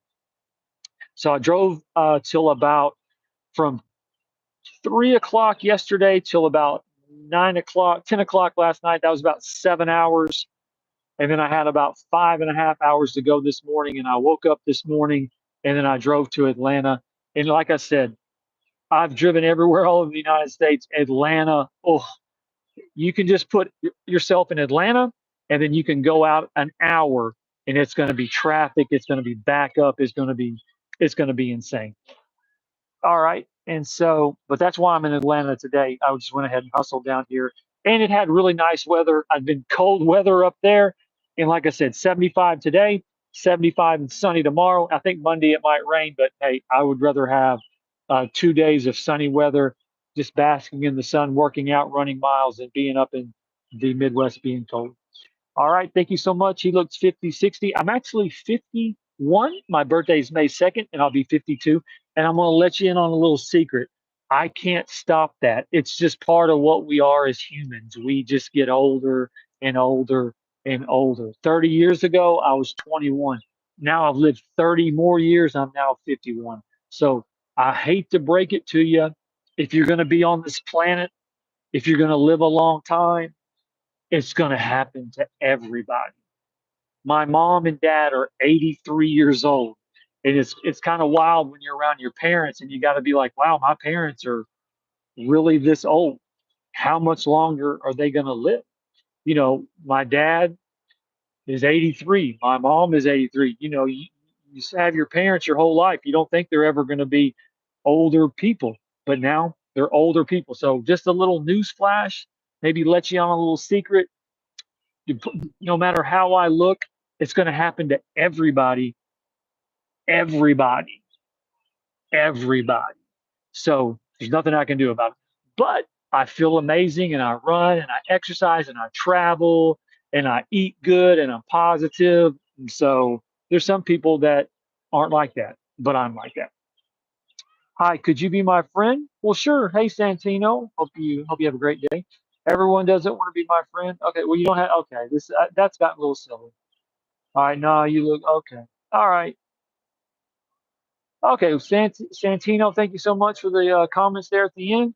So I drove till about from 3 o'clock yesterday till about 9 o'clock, 10 o'clock last night. That was about 7 hours. And then I had about 5.5 hours to go this morning. And I woke up this morning and then I drove to Atlanta. And like I said, I've driven everywhere all over the United States. Atlanta, oh, you can just put yourself in Atlanta and then you can go out an hour and it's going to be traffic. It's going to be backup. It's going to be insane. All right. And so, but that's why I'm in Atlanta today. I just went ahead and hustled down here. And it had really nice weather. I've been cold weather up there. And like I said, 75 today, 75 and sunny tomorrow. I think Monday it might rain, but hey, I would rather have 2 days of sunny weather, just basking in the sun, working out, running miles, and being up in the Midwest being cold. All right, thank you so much. He looks 50, 60. I'm actually 51. My birthday is May 2nd, and I'll be 52. And I'm going to let you in on a little secret. I can't stop that. It's just part of what we are as humans. We just get older and older and older. 30 years ago, I was 21. Now I've lived 30 more years. I'm now 51. So I hate to break it to you. If you're going to be on this planet, if you're going to live a long time, it's going to happen to everybody. My mom and dad are 83 years old. And it's kind of wild when you're around your parents and you got to be like, wow, my parents are really this old. How much longer are they going to live? You know, my dad is 83. My mom is 83. You know, you have your parents your whole life. You don't think they're ever going to be older people, but now they're older people. So just a little news flash, maybe let you on a little secret. No matter how I look, it's going to happen to everybody, everybody, everybody. So there's nothing I can do about it. But I feel amazing and I run and I exercise and I travel and I eat good and I'm positive. And so there's some people that aren't like that, but I'm like that. Hi, could you be my friend? Well, sure. Hey, Santino. Hope you have a great day. Everyone doesn't want to be my friend. Okay, well you don't have. Okay, this that's gotten a little silly. All right, no, you look okay. All right. Okay, Santino, thank you so much for the comments there at the end.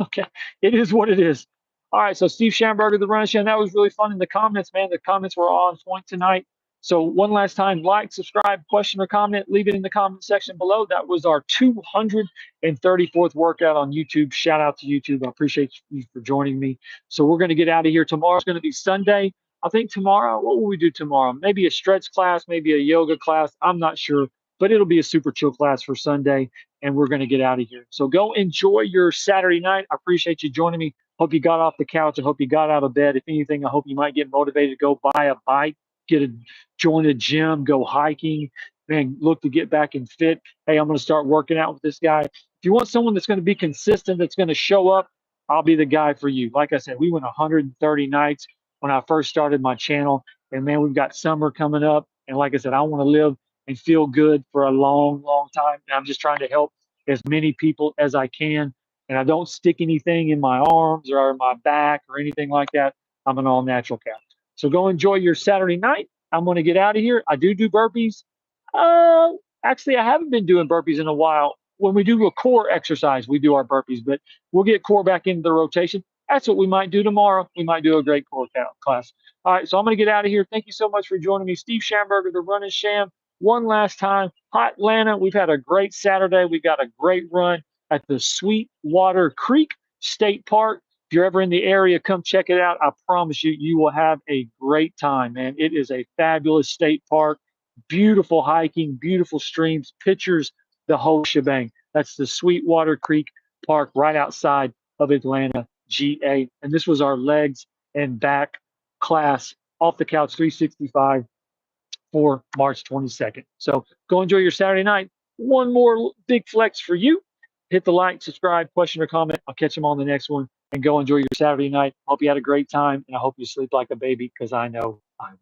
Okay, it is what it is. All right, so Steve Schamberger, the Run Show, that was really fun in the comments, man. The comments were all on point tonight. So one last time, like, subscribe, question or comment, leave it in the comment section below. That was our 234th workout on YouTube. Shout out to YouTube. I appreciate you for joining me. So we're going to get out of here. Tomorrow's going to be Sunday. I think tomorrow, what will we do tomorrow? Maybe a stretch class, maybe a yoga class. I'm not sure, but it'll be a super chill class for Sunday and we're going to get out of here. So go enjoy your Saturday night. I appreciate you joining me. Hope you got off the couch. I hope you got out of bed. If anything, I hope you might get motivated to go buy a bike, join a gym, go hiking, man, look to get back and fit. Hey, I'm going to start working out with this guy. If you want someone that's going to be consistent, that's going to show up, I'll be the guy for you. Like I said, we went 130 nights when I first started my channel. And man, we've got summer coming up. And like I said, I want to live and feel good for a long, long time. And I'm just trying to help as many people as I can. And I don't stick anything in my arms or in my back or anything like that. I'm an all natural cat. So go enjoy your Saturday night. I'm going to get out of here. I do burpees. Uh, Actually, I haven't been doing burpees in a while. When we do a core exercise, we do our burpees, but we'll get core back into the rotation. That's what we might do tomorrow. We might do a great core class. All right, so I'm going to get out of here. Thank you so much for joining me. Steve Schamberger, the Running Sham. One last time, Hot Atlanta. We've had a great Saturday. We got a great run at the Sweetwater Creek State Park. If you're ever in the area, come check it out. I promise you, you will have a great time, man. It is a fabulous state park. Beautiful hiking, beautiful streams, pictures, the whole shebang. That's the Sweetwater Creek Park right outside of Atlanta, GA. And this was our legs and back class off the couch 365 for March 22nd. So go enjoy your Saturday night. One more big flex for you. Hit the like, subscribe, question or comment. I'll catch them on the next one. And go enjoy your Saturday night. Hope you had a great time. And I hope you sleep like a baby because I know I will.